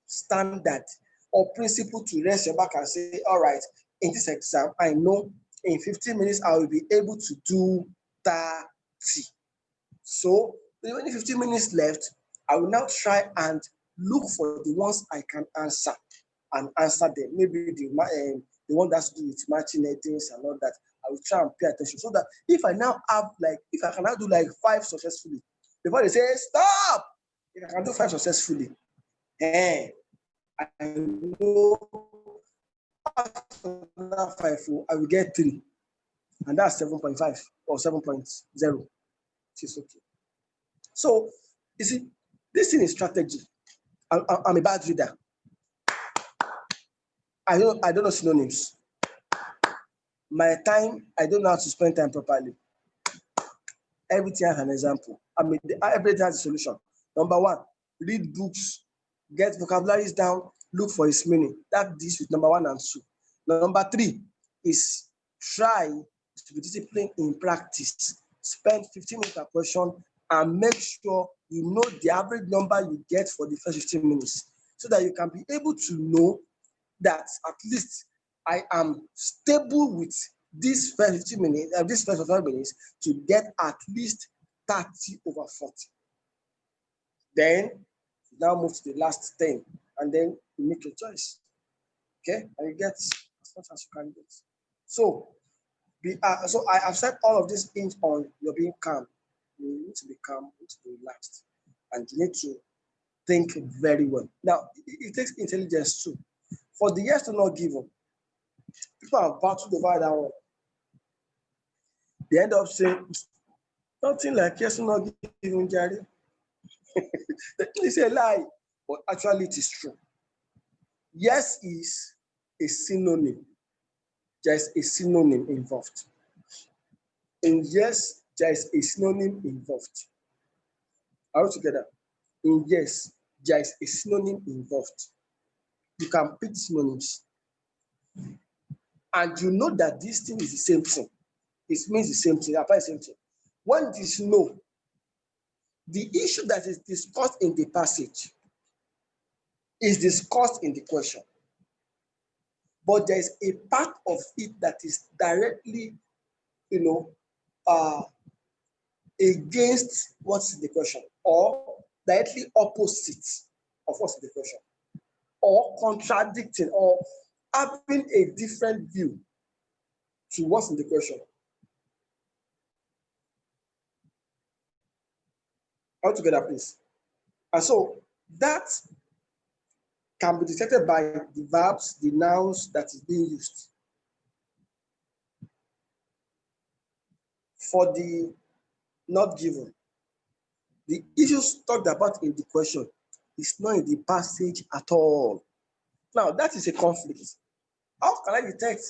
standard or principle to rest your back and say, all right, in this exam, I know in 15 minutes, I will be able to do 30. So, when 15 minutes left, I will now try and look for the ones I can answer and answer them. Maybe the one that's to do with matching headings and all that. I will try and pay attention so that if I now have if I can now do 5 successfully, before they say, stop, if I can do 5 successfully, I know after that 5, I will get 3. And that's 7.5 or 7.0. It is okay. So, you see, this thing is strategy. I'm a bad reader. I don't know synonyms. My time, I don't know how to spend time properly. Everything has an example. Everything has a solution. Number 1, read books, get vocabularies down, look for its meaning. That deals with number 1 and 2. Number 3 is try to be disciplined in practice. Spend 15 minutes per question and make sure you know the average number you get for the first 15 minutes so that you can be able to know that at least I am stable with this first 15 minutes, this first 5 minutes to get at least 30 over 40. Then you now move to the last 10 and then you make your choice. Okay, and you get as much as you can get. So, so I have said all of this hinge on your being calm. You need to be calm, you need to be relaxed, and you need to think very well. Now, it takes intelligence too. For the yes to not given, people have battled over that one. They end up saying, nothing like yes to not given, Jerry. It's a lie, but actually it is true. Yes is a synonym. There's a synonym involved. In yes, there is a synonym involved. Are we together? In yes, there is a synonym involved. You can pick synonyms. And you know that this thing is the same thing. It means the same thing, applies the same thing. When it is no, the issue that is discussed in the passage is discussed in the question. But there is a part of it that is directly, against what's in the question, or directly opposite of what's in the question, or contradicting, or having a different view to what's in the question. All together, please. And so that can be detected by the verbs, the nouns that is being used. For the not given, the issues talked about in the question is not in the passage at all. Now, that is a conflict. How can I detect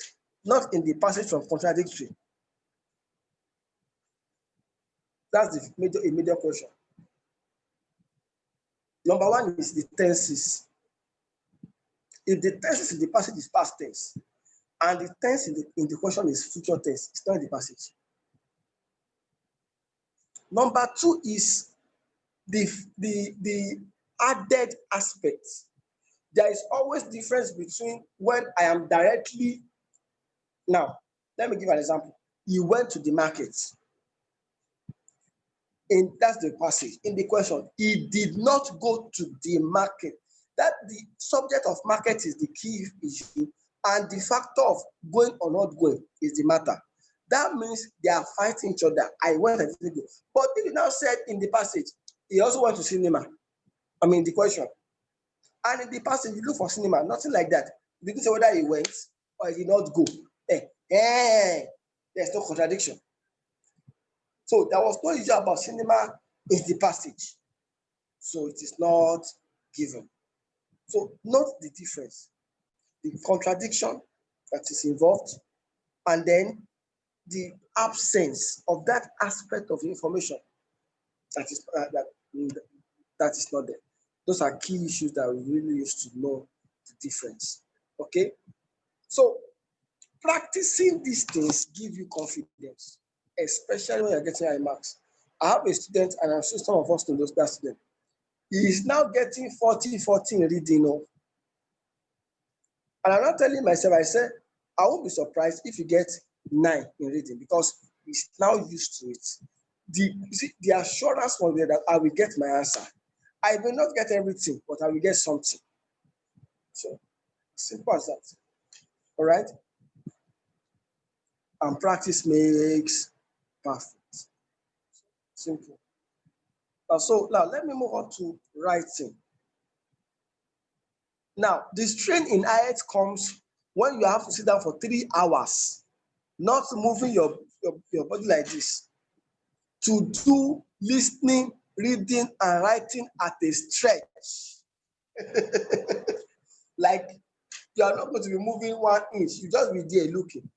not in the passage from contradictory? That's a major question. Number 1 is the tenses. If the tenses in the passage is past tense, and the tense in the question is future tense, it's not in the passage. Number 2 is the added aspects. There is always difference between when I am directly. Now, let me give an example. You went to the market. That's the passage. In the question, he did not go to the market. That the subject of market is the key issue, and the factor of going or not going is the matter. That means they are fighting each other. I went and didn't go. But if you now said in the passage, he also went to cinema. The question. And in the passage, you look for cinema, nothing like that. You didn't say whether he went or he did not go. There's no contradiction. So there was no issue about cinema in the passage. So it is not given. So note the difference, the contradiction that is involved, and then the absence of that aspect of information that is not there. Those are key issues that we really used to know the difference. Okay, so practicing these things give you confidence, especially when you're getting high marks. I have a student, and I'm sure some of us know that student. He is now getting 40 in reading. And I'm not telling myself, I said, I won't be surprised if you get 9 in reading because he's now used to it. The assurance will be that I will get my answer. I may not get everything, but I will get something. So, simple as that. All right? And practice makes perfect. Simple. So now let me move on to writing. Now, the strain in IELTS comes when you have to sit down for 3 hours, not moving your body like this, to do listening, reading, and writing at a stretch. Like you are not going to be moving 1 inch, you just be there looking,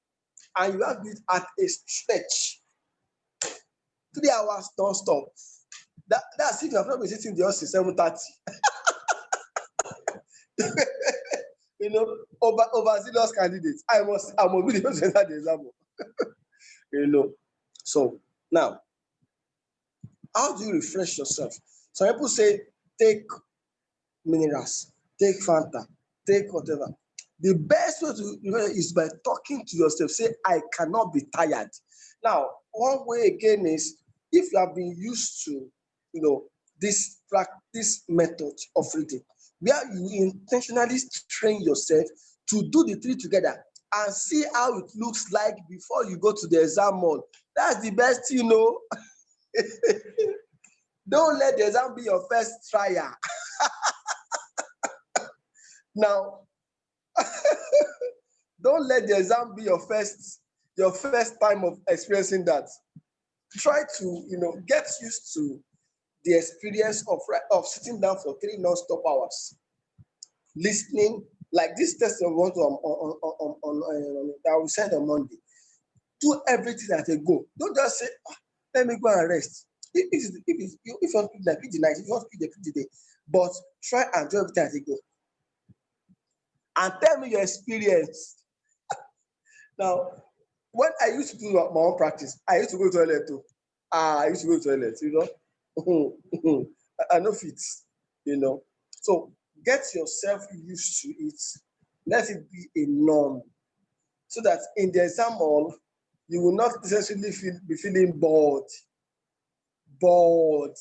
and you have it at a stretch. 3 hours don't stop. That's if you have not been sitting there since 7:30. You know, overzealous candidates. I must be the person that the exam. You know. So now, how do you refresh yourself? Some people say take minerals, take Fanta, take whatever. The best way to is by talking to yourself. Say, I cannot be tired. Now, one way again is if you have been used to, this practice method of reading, where you intentionally train yourself to do the 3 together and see how it looks like before you go to the exam hall. That's the best, Don't let the exam be your first trial. Now, don't let the exam be your first time of experiencing that. Try to, get used to the experience of sitting down for 3 non-stop hours, listening. Like this test I want that we send on Monday. Do everything at a go. Don't just say, let me go and rest. If you want to pick the night, if you want to pick the day, but try and do everything at a go. And tell me your experience. Now, when I used to do my own practice, I used to go to the toilet too. I used to go to the toilet, I know fit, So get yourself used to it. Let it be a norm. So that in the exam hall, you will not necessarily be feeling bored. Bored.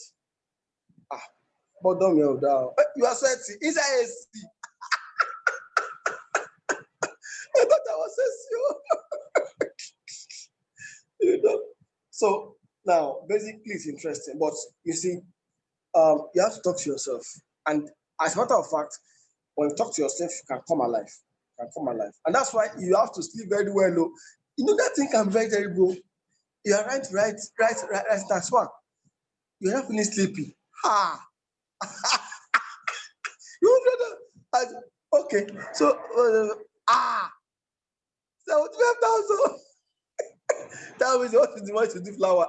But don't melt down. You are sweating. Inside AC. I thought I was SEO. So now, basically, it's interesting. But you see, you have to talk to yourself. And as a matter of fact, when you talk to yourself, you can come alive. And that's why you have to sleep very well. That thing can be very terrible. You are right, that's one. You're not feeling sleepy. Okay, so 75,000. That means what is the money to do flour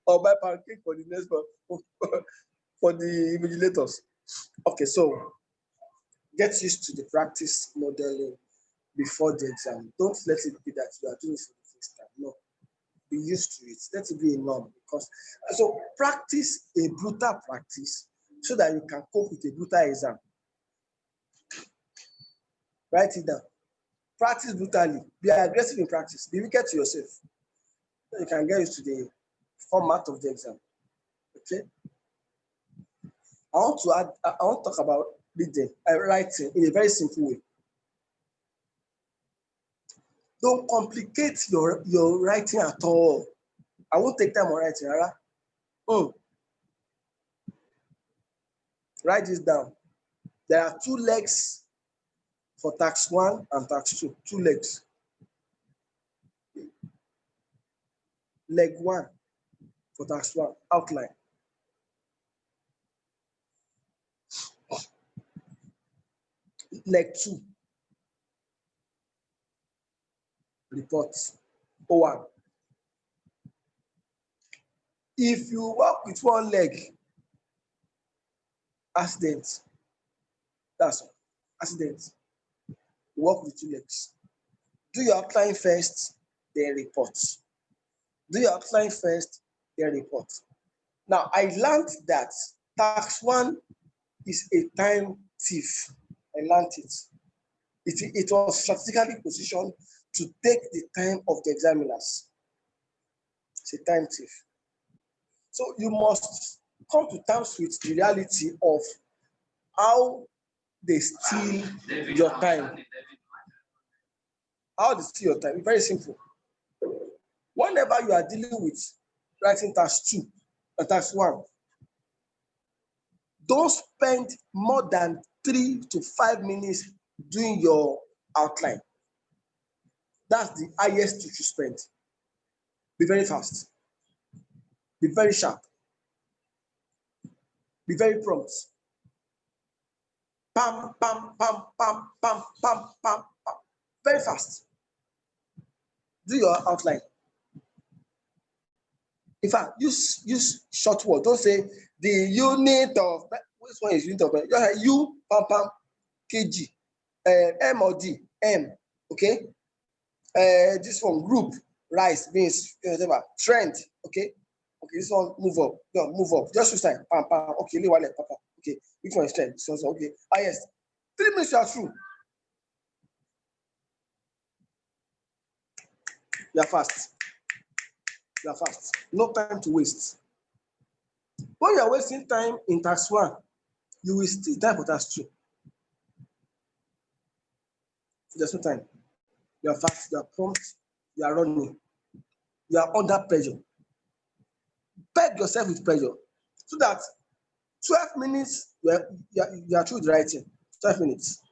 or buy pancake for the next for the invigilators. Okay, so get used to the practice modeling before the exam. Don't let it be that you are doing it for the first time. No, be used to it. Let it be a norm because so practice a brutal practice so that you can cope with a brutal exam. Write it down. Practice brutally. Be aggressive in practice. Be wicked to yourself. So you can get used to the format of the exam. Okay. I want to talk about reading and writing in a very simple way. Don't complicate your writing at all. I won't take time on writing, right? Write this down. There are 2 legs for task 1 and task 2. 2 legs. Leg 1 for task 1, outline. Leg 2, report. O1. If you work with 1 leg, accident. That's all. Accident. Work with 2 legs. Do your outline first, then report. Do your outline first, then report. Now, I learned that task 1 is a time thief. I learned it. It was strategically positioned to take the time of the examiners. It's a time thief. So you must come to terms with the reality of how they steal your time. How they steal your time? It's very simple. Whenever you are dealing with writing task 2 or task 1, don't spend more than 3 to 5 minutes doing your outline. That's the highest you should spend. Be very fast. Be very sharp. Be very prompt. Pam, pam, pam, pam, pam, pam, pam, pam. Very fast. Do your outline. In fact, use short word. Don't say the unit of, which one is unit of? Just like U, pam, pam, kg, M or D, M, okay? This one, group, rice, beans, whatever, trend, okay? Okay, this one, move up, no, move up. Just use time, pam, pam, okay, leave one leg, pam, pam, okay. Which one is trend? So, okay. Ah, yes. 3 minutes, you are through. You are fast. You are fast. No time to waste. When you are wasting time in task 1, you will still time for task 2. There's no time. You are fast, you are prompt, you are running. You are under pressure. Peg yourself with pressure so that 12 minutes, you are through the writing. 12 minutes.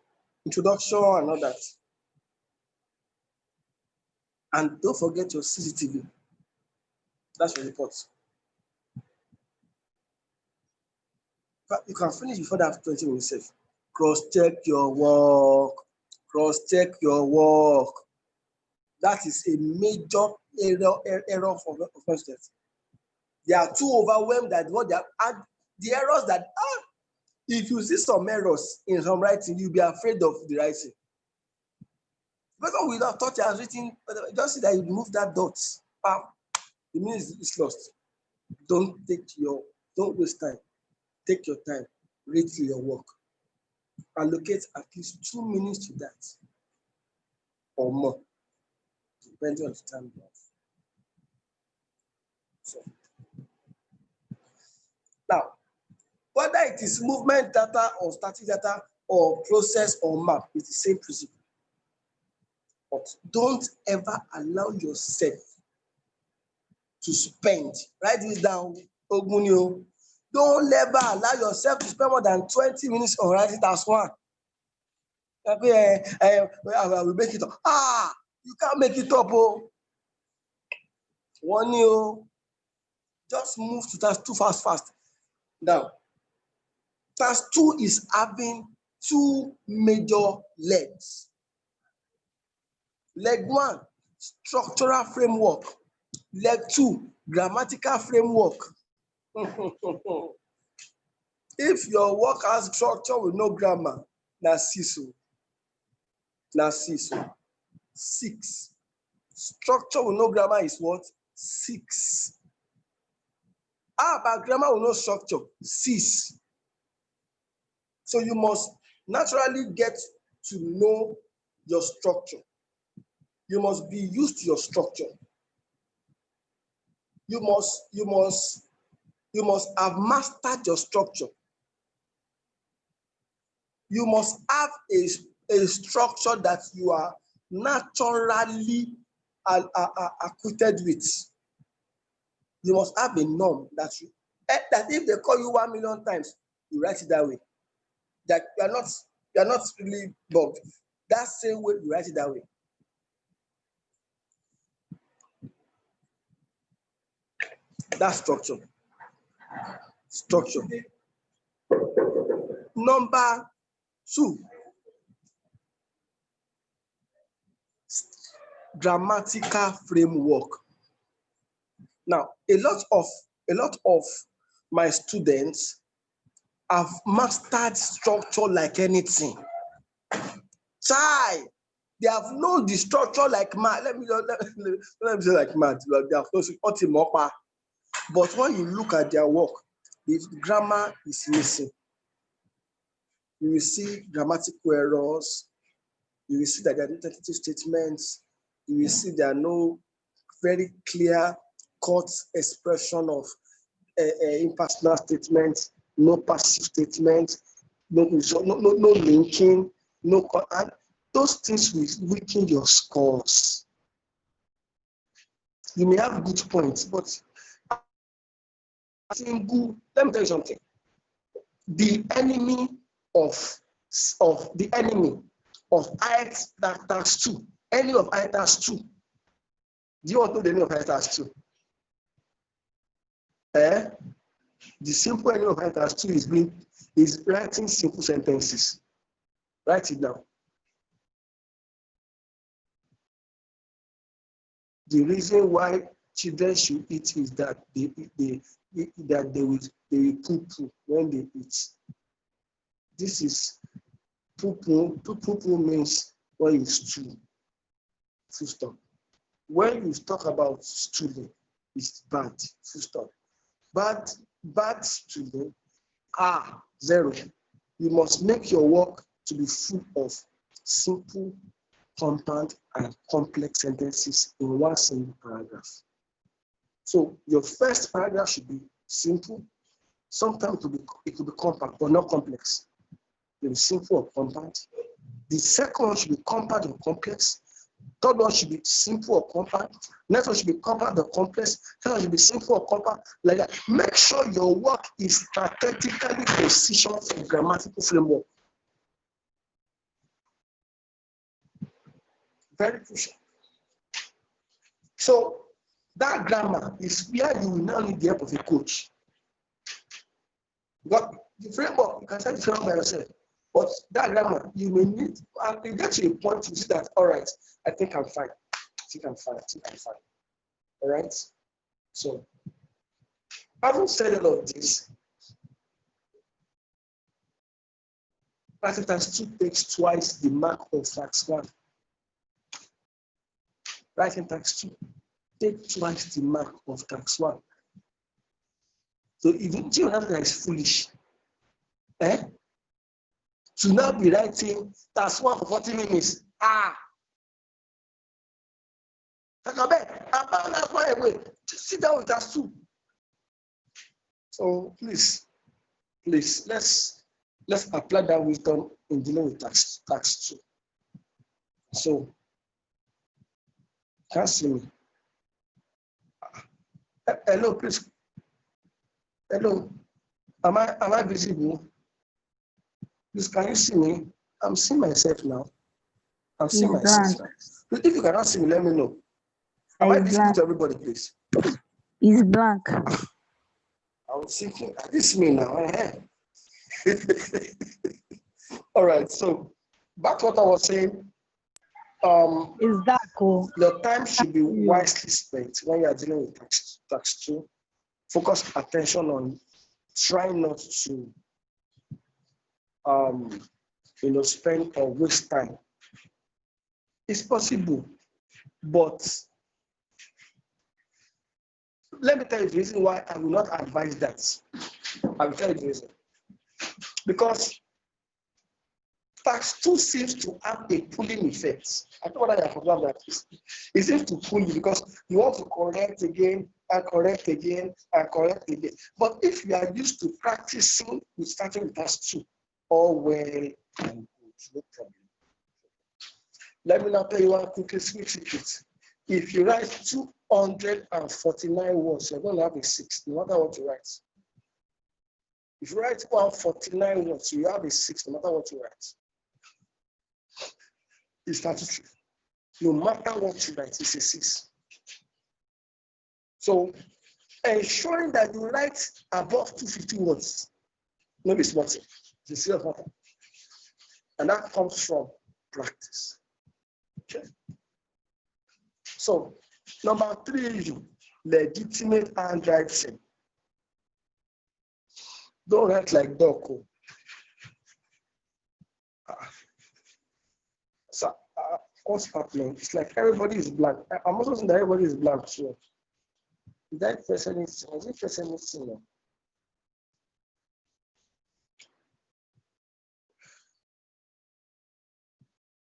Introduction and all that. And don't forget your CCTV. That's your report. But you can finish before that 20 minutes safe. Cross-check your work. Cross-check your work. That is a major error for students. They are too overwhelmed that what they are, and the errors that if you see some errors in some writing, you'll be afraid of the writing. Because we have thought you have written, just see that you remove that dot. Bam, the meaning is lost. Don't waste time. Take your time, read through your work. Allocate at least 2 minutes to that or more, depending on the time you have. So, now, whether it is movement data or static data or process or map, it's the same principle. But don't ever allow yourself to spend. Write this down, Ogunio. Don't ever allow yourself to spend more than 20 minutes on writing task 1. I will make it up. You can't make it up. One year, just move to task 2 fast. Now, task 2 is having 2 major legs. Leg 1, structural framework. Leg 2, grammatical framework. If your work has structure with no grammar, na 6. Na 6. 6. Structure with no grammar is what? 6. How about grammar with no structure? 6. So you must naturally get to know your structure. You must be used to your structure. You must have mastered your structure. You must have a structure that you are naturally acquainted with. You must have a norm that if they call you 1 million times, you write it that way. that you are not really bugged. That same way you write it that way. That's structure. Structure. Number 2, grammatical framework. Now, a lot of my students have mastered structure like anything. Chai, they have known the structure like mad. Let me say like mad. They have known it. But when you look at their work, the grammar is missing. You will see grammatical errors. You will see that there are no tentative statements. You will see there are no very clear cut expression of impersonal statements, no passive statements, no linking, and those things will weaken your scores. You may have good points, but let me tell you something. The enemy of IELTS tax 2, enemy of IELTS tax 2. Do you want to know the enemy of IELTS tax 2? The simple enemy of IELTS tax 2 is writing simple sentences. Write it down. The reason why children should eat is that they will poo-poo when they eat. This is poo-poo. Poo-poo means when you stew. Full stop. When you talk about stewing, it's bad. Full stop. Bad stewing. 0. You must make your work to be full of simple, compound, and complex sentences in one single paragraph. So your first paragraph should be simple. Sometimes it could be compact, but not complex. It will be simple or compact. The second one should be compact or complex. Third one should be simple or compact. Next one should be compact or complex. Third one should be simple or compact. Like that. Make sure your work is strategically positioned for grammatical framework. Very crucial. So that grammar is where you will now need the help of a coach. But the framework, you can set the framework by yourself. But that grammar, you may need, and you get to a point you see that, all right, I think I'm fine. I think I'm fine. All right? So, having said all of this, writing tax 2 takes twice the mark of tax 1. Writing tax 2 takes twice the mark of tax 1. So if you have that is foolish, to now be writing tax 1 for 40 minutes, just sit down with tax 2. So please, let's apply that wisdom in dealing with tax 2. So, can't see me. Hello, please. Hello. Am I visible? Please, can you see me? I'm seeing myself now. I'm seeing myself now. If you cannot see me, let me know. Am I visible to everybody, please? It's blank. I was thinking, this is me now. All right, so back to what I was saying. Is that cool? Your time should be wisely spent when you are dealing with tax 2. Focus attention on trying not to spend or waste time. It's possible, but let me tell you the reason why I will not advise that. I will tell you the reason. Because tax 2 seems to have a pulling effect. I don't know whether I forgot that. It seems to pull you because you want to correct again and correct again and correct again. But if you are used to practicing with starting with tax 2, all well and good, no problem. Let me now tell you one quick secret. If you write 249 words, you're going to have a 6, no matter what you write. If you write 149 words, you have a 6 no matter what you write. It's statutory. No matter what you write, it's a 6. So ensuring that you write above 250 words, maybe it's not it's a serious matter. And that comes from practice. Okay. So number 3, legitimate handwriting. Don't write like Doko. So what's happening? It's like everybody is blank. I'm also saying that everybody is blank too. Is that person is it person missing?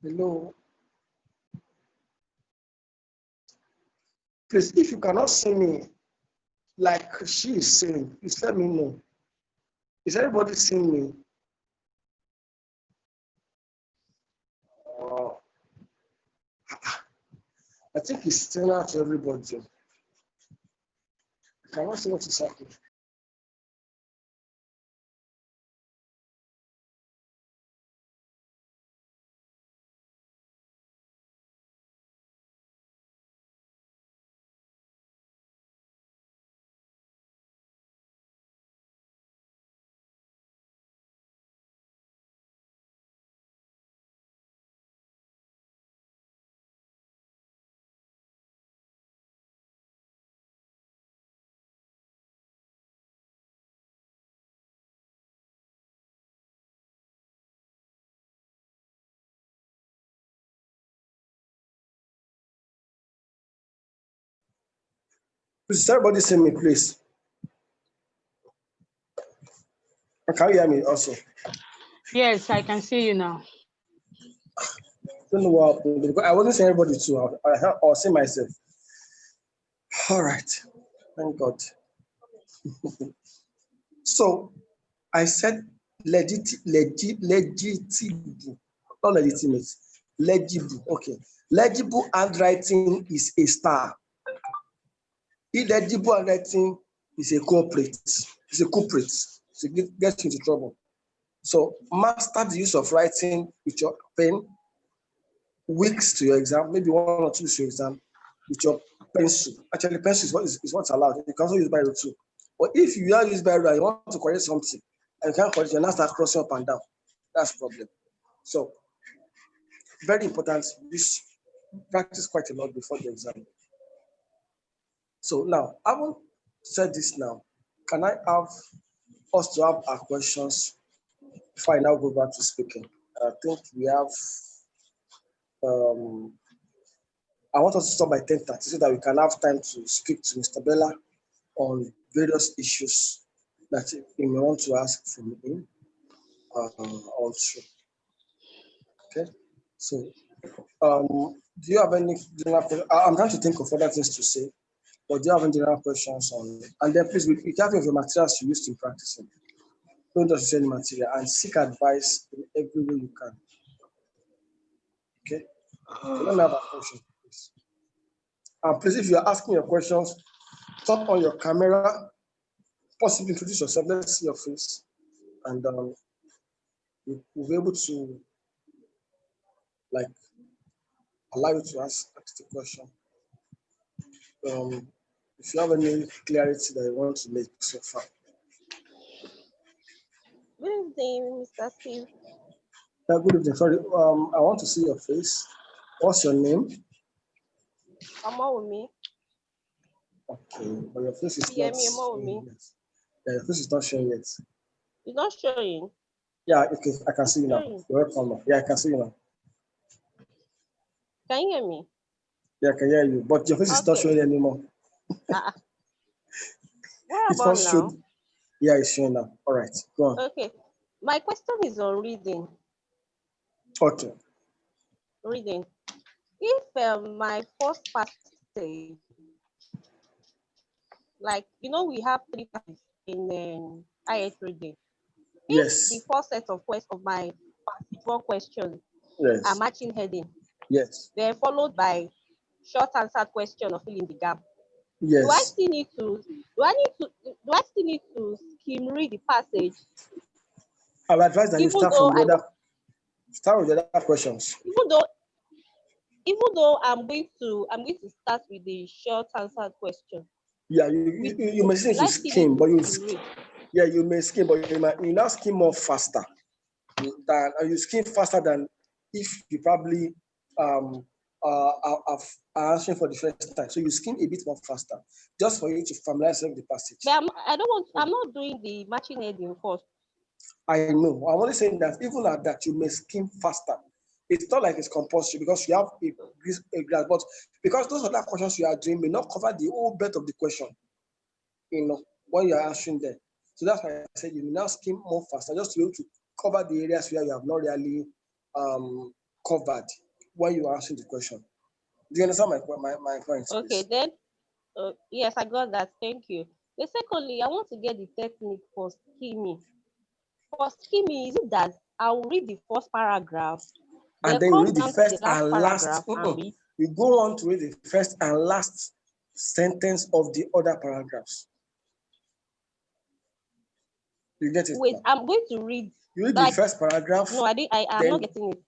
Hello. Please, if you cannot see me like she is saying, please let me know. Is everybody seeing me? I think it's still out to everybody. I cannot see what is happening. Please, is everybody seeing me, please? Or can you hear me also? Yes, I can see you now. I don't know what happened because I wasn't saying everybody too. I'll say myself. All right. Thank God. So I said legitimate, not legitimate, legible. Okay. Legible handwriting is a star. Illegible handwriting is a culprit. It's a culprit. It gets you into trouble. So master the use of writing with your pen, weeks to your exam, maybe 1 or 2 weeks to your exam, with your pencil. Actually, pencil is what's allowed. You can also use biro too. But if you use biro and you want to correct something, and you can't correct, you now start crossing up and down. That's the problem. So, very important. This practice quite a lot before the exam. So now, having said this now, can I have us to have our questions before I now go back to speaking? I think we have I want us to stop by 10:30 so that we can have time to speak to Mr. Bella on various issues that you may want to ask from him also. Okay, so do you have any general questions? I'm trying to think of other things to say, but do you have any general questions on it? And then please, be careful of the materials you used in practicing. Don't just use any material and seek advice in every way you can. Okay, so let me have a question, please. And please, if you're asking your questions, turn on your camera, possibly introduce yourself. Let's see your face, and we'll be able to like allow you to ask the question. If you have any clarity that you want to make so far. Good evening, Mr. Steve. Yeah, good evening. Sorry, I want to see your face. What's your name? Come on with me. Okay, but your face is Yeah, not me, with me. showing yet. Yeah, your face is not showing yet. It's not showing. Yeah, okay, I can see you now. You're welcome. Yeah, I can see you now. Can you hear me? Yeah, I can hear you, but your face is not showing anymore. What It's about not now? showed. Yeah, it's showing now. All right, go on. Okay, my question is on reading. Okay. Reading. If my first passage, like we have 3 passages in IELTS reading. If the Yes. first set of my passage 1 question are Yes. matching heading, Yes. then followed by short answer question or fill in the gap. Do I Yes. still need to skim read the passage? I would advise that you Even start though from the I other, start with the other questions. even though even though I'm going to start with the short answer question. Yeah, With you may seem will to I still need skim, to but skim read? you may skim, but you now skim more faster than you skim faster than if you probably um are answering for the first time. So you skim a bit more faster, just for you to familiarize yourself with the passage. But I don't want. I'm not doing the matching heading first. I know. I'm only saying that even at that, you may skim faster. It's not like it's compulsory because you have a grasp, but because those other questions you are doing may not cover the whole breadth of the question, when you are answering them. So that's why I said you may now skim more faster, just to be able to cover the areas where you have not really covered when you are answering the question. Do you understand my point? Okay, Please? then. Yes, I got that. Thank you. The secondly, I want to get the technique for skimming. For skimming, is it that I will read the first paragraph, And then then you come read the down to the first last and last. paragraph and read? You go on to read the first and last sentence of the other paragraphs. You get it Wait, now? I'm going to read. You read the Like, first paragraph, no, I'm not then getting it.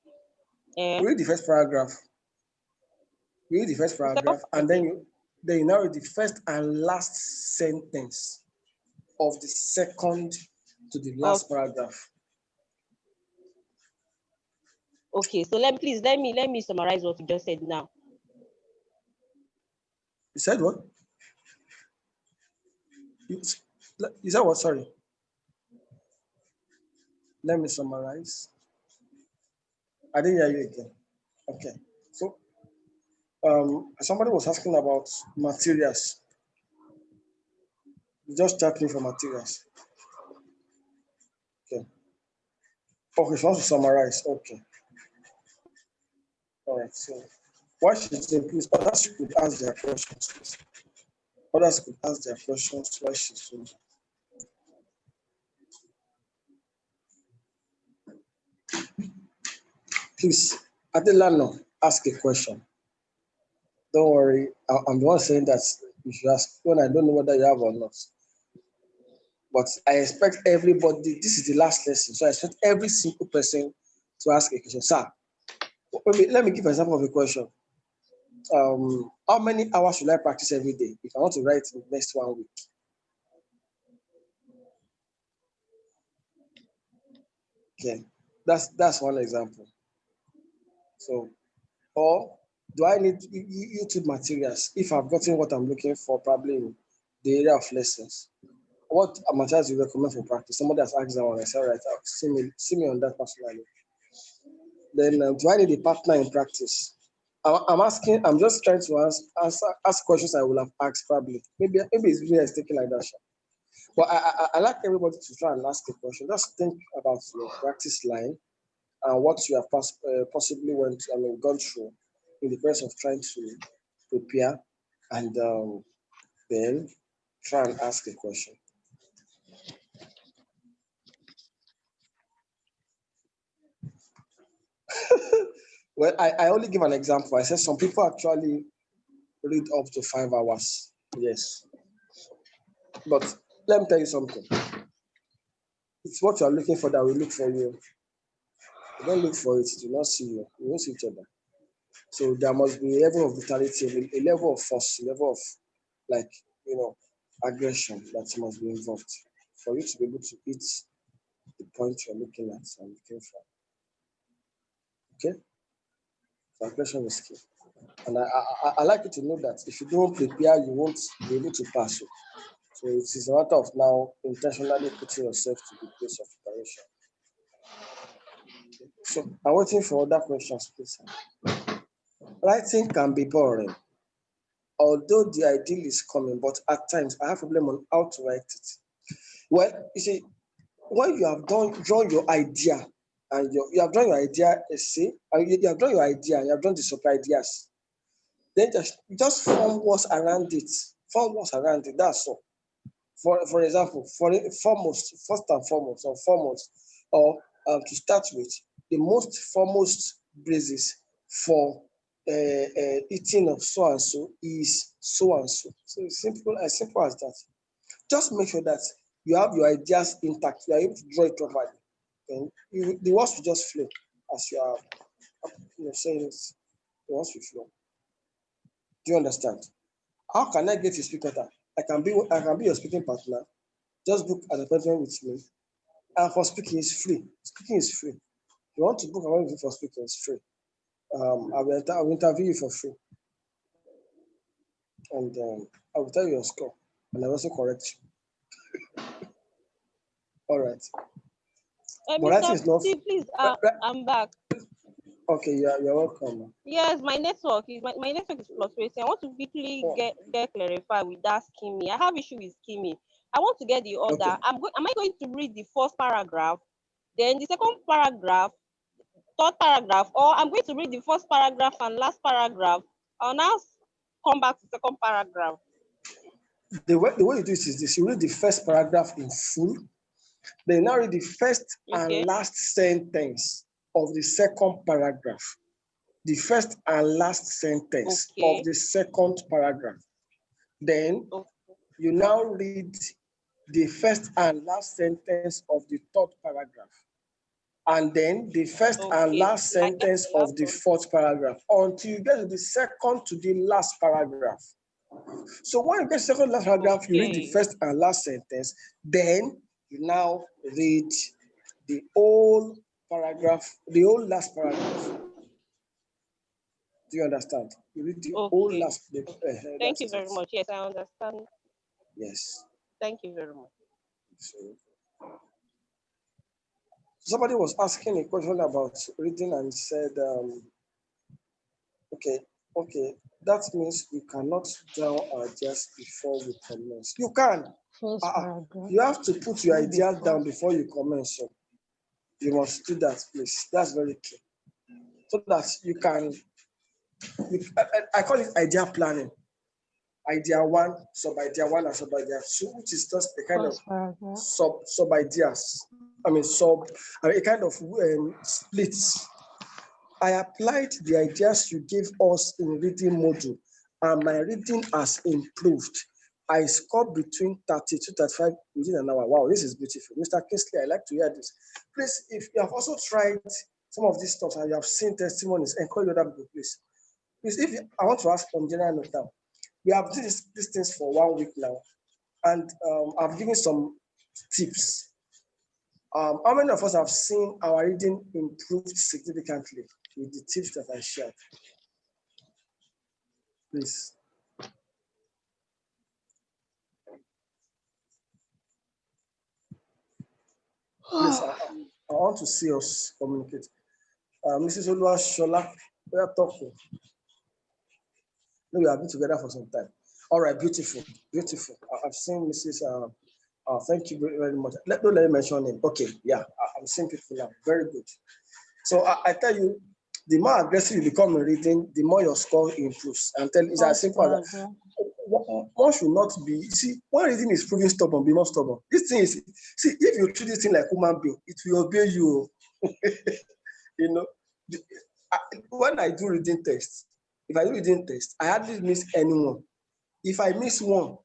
you read the first paragraph. You read the first The second, paragraph, and okay. then you now read the first and last sentence of the second to the Of last paragraph. Okay, so let me summarize what you just said now. You said what? You, you said what? Sorry. Let me summarize. I didn't hear you again. Okay. So somebody was asking about materials. You just chat me for materials. Okay. Okay, she wants to summarize. Okay. All right. So what she's doing, please, others could ask their questions, please. Others could ask their questions while she's doing. Please, Adelano, ask a question. Don't worry, I'm the one saying that you should ask when I don't know whether you have or not. But I expect everybody, this is the last lesson, so I expect every single person to ask a question. Sir, let me give an example of a question. How many hours should I practice every day if I want to write in the next 1 week? Okay, that's one example. So, or do I need YouTube materials if I've gotten what I'm looking for, probably in the area of lessons? What materials do you recommend for practice? Somebody has asked that one. I said, all right, see me on that personally. Then do I need a partner in practice? I'm just trying to ask questions I will have asked probably. Maybe it's really taking like that. But I like everybody to try and ask a question. Just think about your practice line and what you have possibly gone through in the process of trying to prepare, and then try and ask a question. Well, I only give an example. I said some people actually read up to 5 hours. Yes. But let me tell you something. It's what you are looking for that will look for you. You don't look for it, do not see you. You won't see each other. So there must be a level of vitality, a level of force, a level of like, aggression that must be involved for you to be able to hit the point you're looking at and looking for. Okay? So aggression is key. And I like you to know that if you don't prepare, you won't be able to pass it. So it is a matter of now intentionally putting yourself to the place of preparation. Okay. So I'm waiting for other questions, please. Writing can be boring, although the ideal is coming, but at times I have a problem on how to write it. Well, you see, when you have drawn your idea and you have drawn your idea essay, and you have drawn your idea and you have drawn the sub ideas, then just form words around it. Form words around it. That's all. For example, first and foremost, or to start with, the most foremost basis for eating of so and so is so and so. So it's simple as that. Just make sure that you have your ideas intact. You are able to draw it properly. Then the words will just flow as you are saying it. The words will flow. Do you understand? How can I get a speaker time? I can be your speaking partner. Just book an appointment with me. And for speaking is free. Speaking is free. If you want to book an appointment for speaking, it's free. I will interview you for free. And I will tell you your score. And I'll also correct you. All right. But I think Mr. it's not. Steve, please, I'm back. Okay, you're welcome. Yes, my network is fluctuating. I want to quickly get clarified with that scheming. I have issue with scheming. I want to get the order. Okay. Am I going to read the first paragraph, then the second paragraph, third paragraph, or I'm going to read the first paragraph and last paragraph? I'll now come back to second paragraph. The way you do it is this: you read the first paragraph in full, then now read the first Okay. and last sentence of the second paragraph. The first and last sentence Okay. of the second paragraph. Then you now read the first and last sentence of the third paragraph. And then the first and last sentence of the fourth paragraph until you get to the second to the last paragraph. So when you get to the second last paragraph, you read the first and last sentence, then you now read the whole paragraph, the whole last paragraph. Do you understand? You read the whole last. Thank you very much. Yes, I understand. Yes. Thank you very much. So, somebody was asking a question about reading and said, okay, that means we cannot draw our ideas before we commence. You can. You have to put your ideas down before you commence. So you must do that, please. That's very key. So that you can, I call it idea planning. Idea one, sub-idea one, and sub-idea two, which is just a kind of sub-ideas. A kind of splits. I applied the ideas you gave us in reading module, and my reading has improved. I scored between 32 35 within an hour. Wow, this is beautiful. Mr. Kingsley, I like to hear this. Please, if you have also tried some of these stuff and you have seen testimonies, encourage other people, please. Please, I want to ask on general note now. We have done these things for 1 week now, and I've given some tips. How many of us have seen our reading improved significantly with the tips that I shared? Please. Please, I want to see us communicate. Mrs. Oluwashola, we are talking. We have been together for some time. All right, beautiful, beautiful. I've seen Mrs. Thank you very, very much. Don't let me mention him. Okay, yeah, I'm seeing people now. Very good. So I tell you, the more aggressive you become in reading, the more your score improves. And it's as simple as that. One should not be, see, when reading is proving stubborn, be not stubborn. This thing is, see, if you treat this thing like human being, it will obey you. You know, when I do reading tests, if I do reading tests, I hardly miss anyone. If I miss one,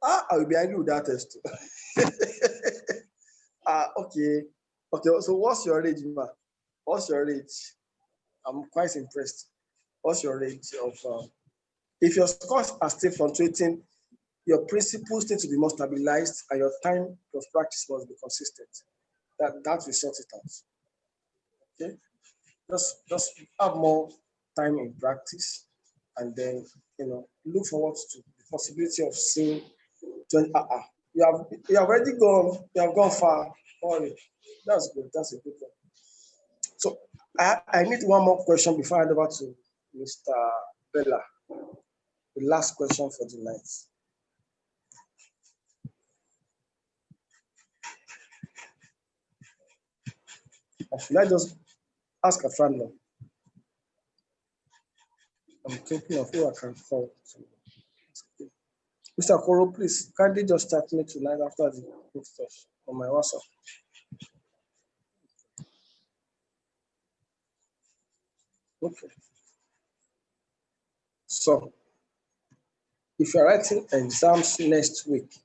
I will be angry with that test. Okay. So what's your age, ma? What's your age? I'm quite impressed. What's your age of? If your scores are still fluctuating, your principles need to be more stabilized, and your time of practice must be consistent. That will sort it out. Okay, just have more time in practice, and then look forward to the possibility of seeing. You have already gone. You have gone far. Sorry. That's good. That's a good one. So I need one more question before I hand over to Mr. Bella. The last question for the night. Or should I just ask a friend? I'm thinking of who I can call. Mr. Koro, please, kindly just start me tonight after the book stuff on my WhatsApp. Okay. So, if you're writing exams next week,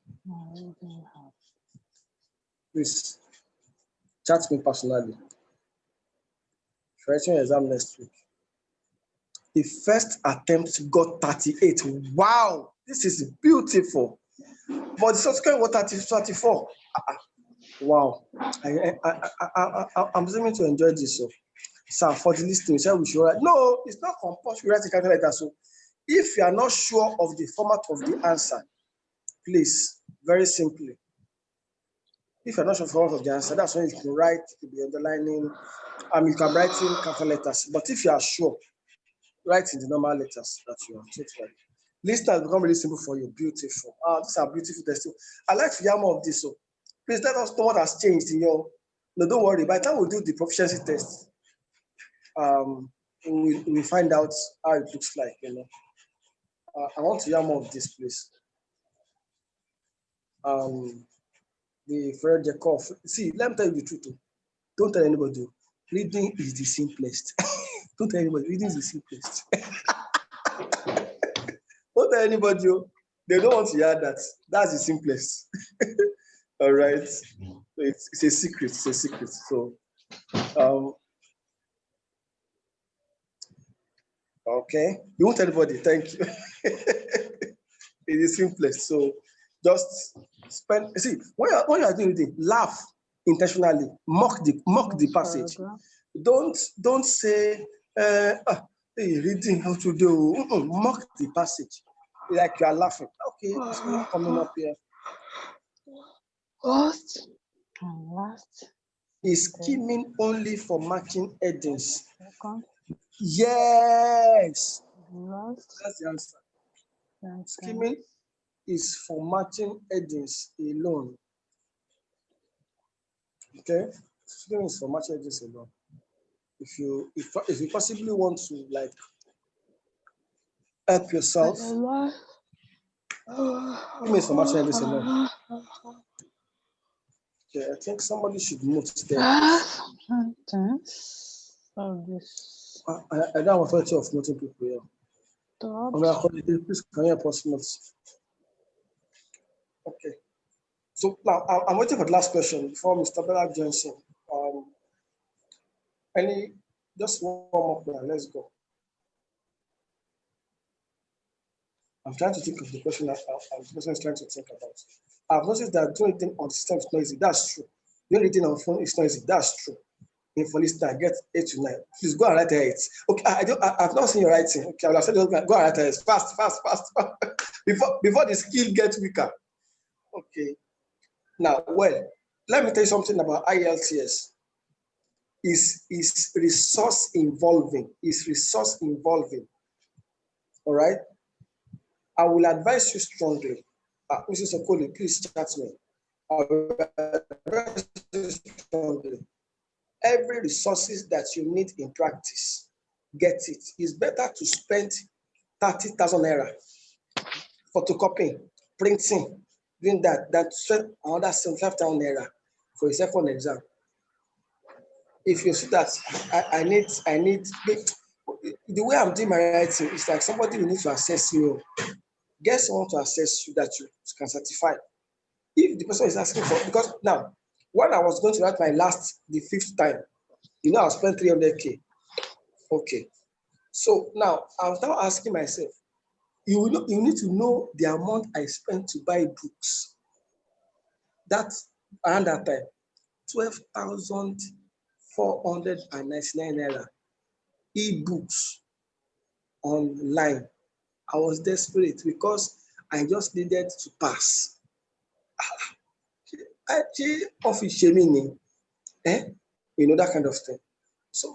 please chat me personally. If you're writing exam next week, the first attempt got 38. Wow, this is beautiful. But the subsequent got 34. Wow, I'm assuming to enjoy this. So, sir, for the listening, sir, we should write. No, it's not compulsory. Write a calculator. So, if you are not sure of the format of the answer, please, very simply, if you're not sure of the format of the answer, that's when you can write, you can be underlining, you can write in capital letters. But if you are sure, write in the normal letters that you are totally. Listening has become really simple for you. Beautiful. These are beautiful testimonies. I like to hear more of this. So please let us know what has changed in your. No, don't worry. By the time we do the proficiency test, we find out how it looks like. I want to hear more of this, please. The Fred Jacob. See, let me tell you the truth. Don't tell anybody. Reading is the simplest. Don't tell anybody. Reading is the simplest. Don't tell anybody. They don't want to hear that. That's the simplest. All right. It's a secret. It's a secret. So, okay. You won't tell anybody. Thank you. It is simplest. So, just spend. See, when you are doing it, laugh intentionally. Mock the passage. Don't say, hey, reading how to do. Mock the passage. Like you are laughing. Okay, it's not coming up here. Last. Is skimming only for matching headings? Yes. That's the answer. Skimming is for matching headings alone. Okay? Skimming is for matching headings alone. If you possibly want to like help yourself, skimming is for matching headings alone. Okay, I think somebody should mute there. I don't have authority of muting people here. Please, can you help us mute? Okay. So now I'm waiting for the last question before Mr. Bella joins in. Just one more question. Let's go. I'm trying to think of the question that the person is trying to think about. I've noticed that doing anything on the system is noisy. That's true. Doing anything on the phone is noisy. That's true. For listener, get 8 to 9. Please go and write 8. Okay, I've not seen your writing. Okay, I will say go and write 8. Fast. before the skill gets weaker. Okay. Now, well, let me tell you something about IELTS. Is resource involving. All right. I will advise you strongly. Mrs. Okoli, please chat me. I will advise you strongly. Every resources that you need in practice, get it. It's better to spend 30,000 naira photocopying, printing, doing that, than to spend another 75,000 naira for a second exam. If you see that I need the way I'm doing my writing, it's like somebody will need to assess you. Get someone to assess you that you can certify. If the person is asking for, because now, when I was going to write the 5th time, I spent 300K. Okay. So now I was now asking myself, you need to know the amount I spent to buy books. That's around that time, 12,499 naira. E-books online. I was desperate because I just needed to pass. Office shaming, that kind of thing. So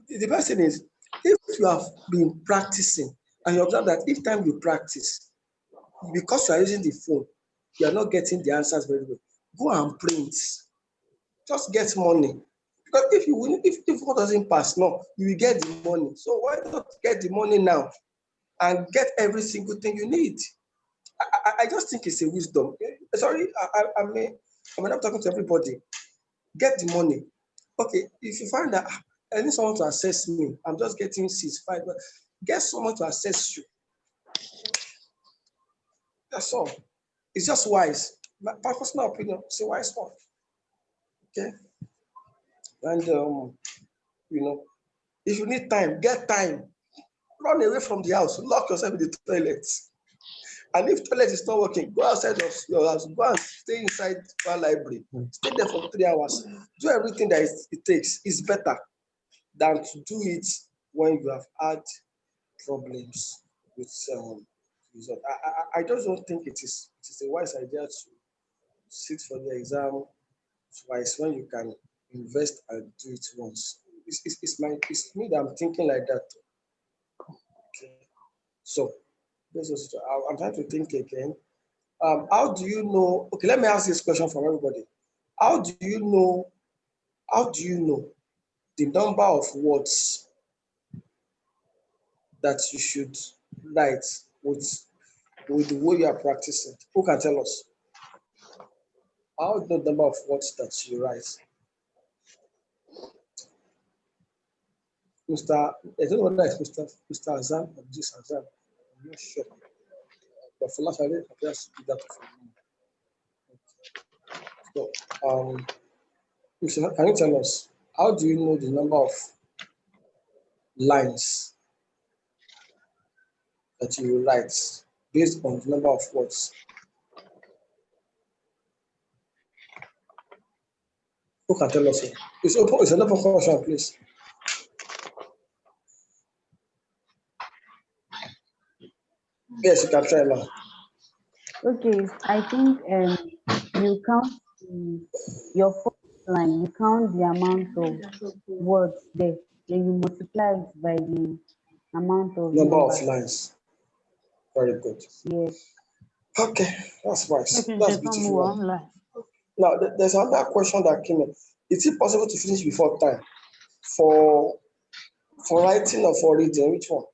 the best thing is, if you have been practicing and you observe that each time you practice, because you are using the phone, you are not getting the answers very well. Go and print. Just get money. Because if one doesn't pass, no, you will get the money. So why not get the money now and get every single thing you need? I just think it's a wisdom. Sorry, I'm not talking to everybody. Get the money. Okay, if you find that I need someone to assess me, I'm just getting 6, 5, but get someone to assess you. That's all. It's just wise. My personal opinion, it's a wise one. Okay. And you know, if you need time, get time. Run away from the house, lock yourself in the toilet. And if toilet is not working, go outside of your house, go and stay inside one library. Stay there for 3 hours. Do everything that it takes. It's better than to do it when you have had problems with result. I just don't think it is a wise idea to sit for the exam twice when you can invest and do it once. It's me that I'm thinking like that. Okay. So I'm trying to think again. How do you know? Okay, let me ask this question from everybody. How do you know? How do you know the number of words that you should write with the way you are practicing? Who can tell us? How do you know the number of words that you write? I don't know whether it's Mr. Azam or this Azam. I'm not sure. But for last, I didn't appears to be that for me. So, can you tell us how do you know the number of lines that you will write based on the number of words? Who can tell us? It's open. It's an open question, please. Yes, you can try now. Okay, I think you count your first line, you count the amount of words there, then you multiply it by the amount of Number of numbers. lines. Very good. Yes. Okay, that's wise. Okay, That's there's no beautiful more one. online. Now, there's another question that came in. Is it possible to finish before time for writing or for reading? Which one?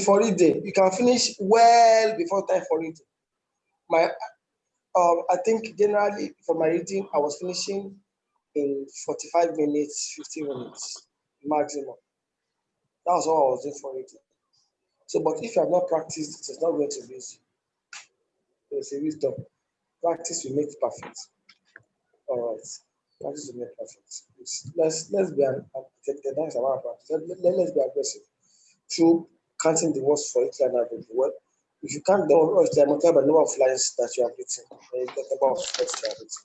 For reading, you can finish well before time for reading. I think generally for my reading, I was finishing in 45 minutes, 50 minutes maximum. That was all I was doing for reading. So, but if you have not practiced, it's not going to be easy. It's a wisdom. Practice will make perfect. All right. Practice will make perfect. Let's be that's about practice. Let's be aggressive. Through counting the words for each line average. Well, if you can't do the multiply by the number of lines that you have written, then you get the number of words you have written.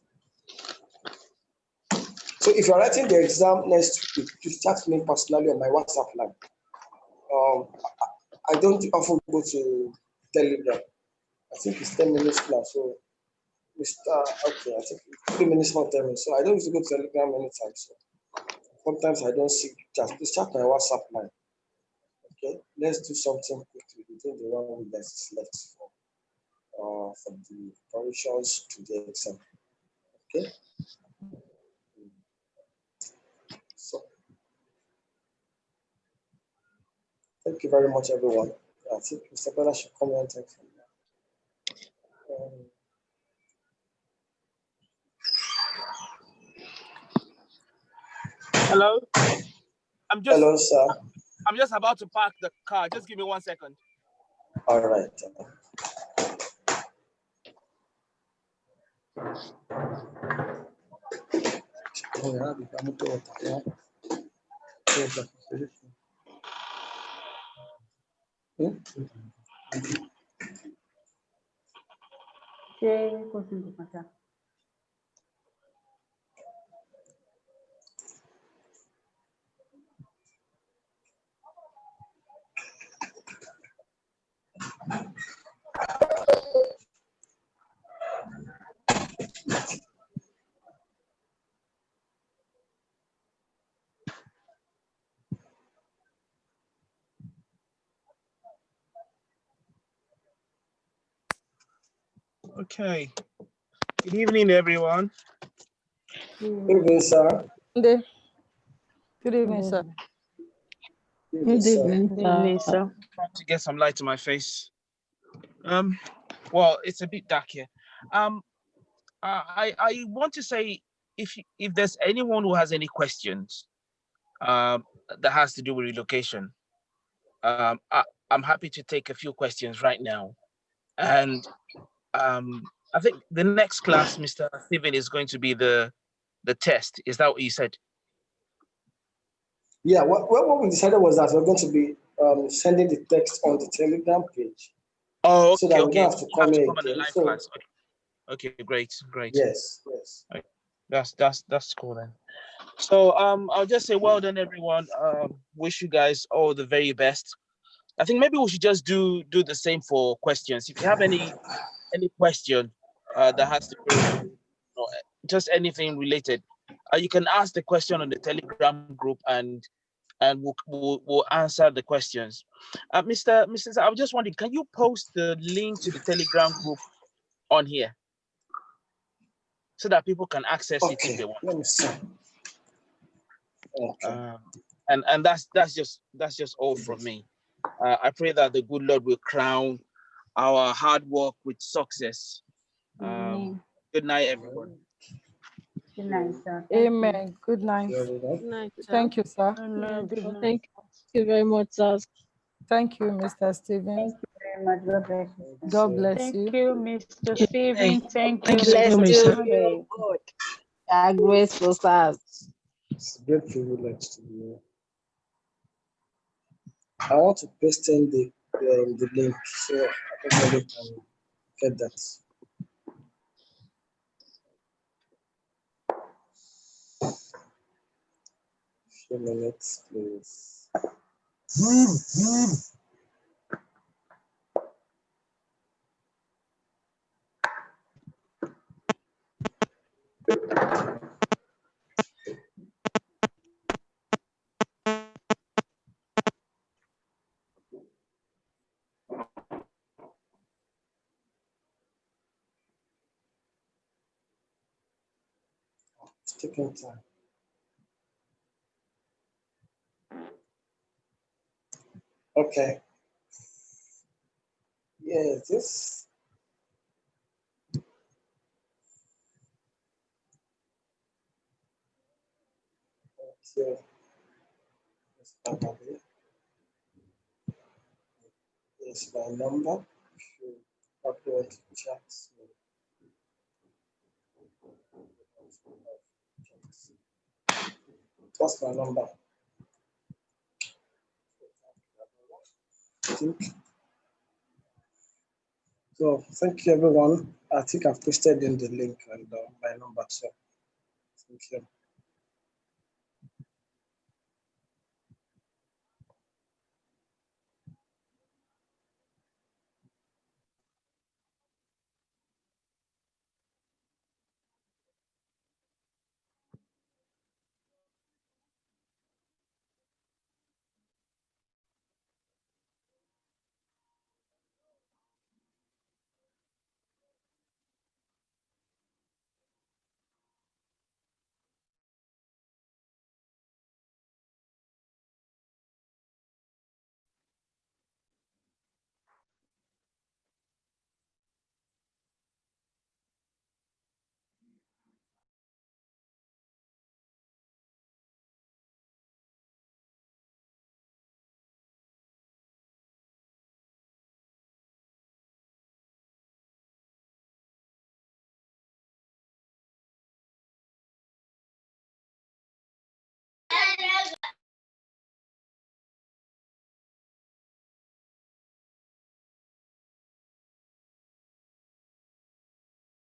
So if you're writing the exam next week, you chat me personally on my WhatsApp line. I don't often go to Telegram. I think it's 10 minutes now. So okay, I think 3 minutes more 10 minutes. So I don't usually go to Telegram anytime. So sometimes I don't see just chat my WhatsApp line. Okay, let's do something quickly within the 1 week that is left for the preparations to the exam. Okay. So thank you very much, everyone. I think Mr. Bella should come and take from now. Hello. Hello, sir. I'm just about to park the car. Just give me 1 second. All right. Okay. Good evening, everyone. Good evening, sir. Good evening, sir. Good evening, sir. Trying to get some light to my face. Well, it's a bit dark here. I want to say if there's anyone who has any questions, that has to do with relocation, I'm happy to take a few questions right now. And I think the next class, Mr. Stephen, is going to be the test. Is that what you said? Yeah, what we decided was that we're going to be sending the text on the Telegram page. Oh, so okay, that we okay. don't have to You come have to here come on the again. live So class. Okay, great. yes. Okay. That's cool then. So I'll just say well done, everyone. Wish you guys all the very best. I think maybe we should just do the same for questions. If you have any question that has to do with, just anything related, you can ask the question on the Telegram group, and we'll answer the questions. Mr. I was just wondering, can you post the link to the Telegram group on here so that people can access it if they want? Let me see. Okay. And that's just all from me. I pray that the good Lord will crown our hard work with success. Good night, everyone. Good night, sir. Amen. Good night. Good night, sir. Thank you, sir. Thank you very much, sir. Thank you, Mr. Stephen. Thank you very much. God bless you. God bless you. Thank you, Mr. Stephen. Thank you, Bless Mr. you. Tunde. Good. God grace us, sir. It's a great privilege to be here. I want to paste in the link so everybody can get that. Few minutes, please. It's taking time. Okay. Yeah, this. Okay. This probably is my number. If you upload chats. That's my number. I think. So thank you, everyone. I think I've pasted in the link and my number. So thank you.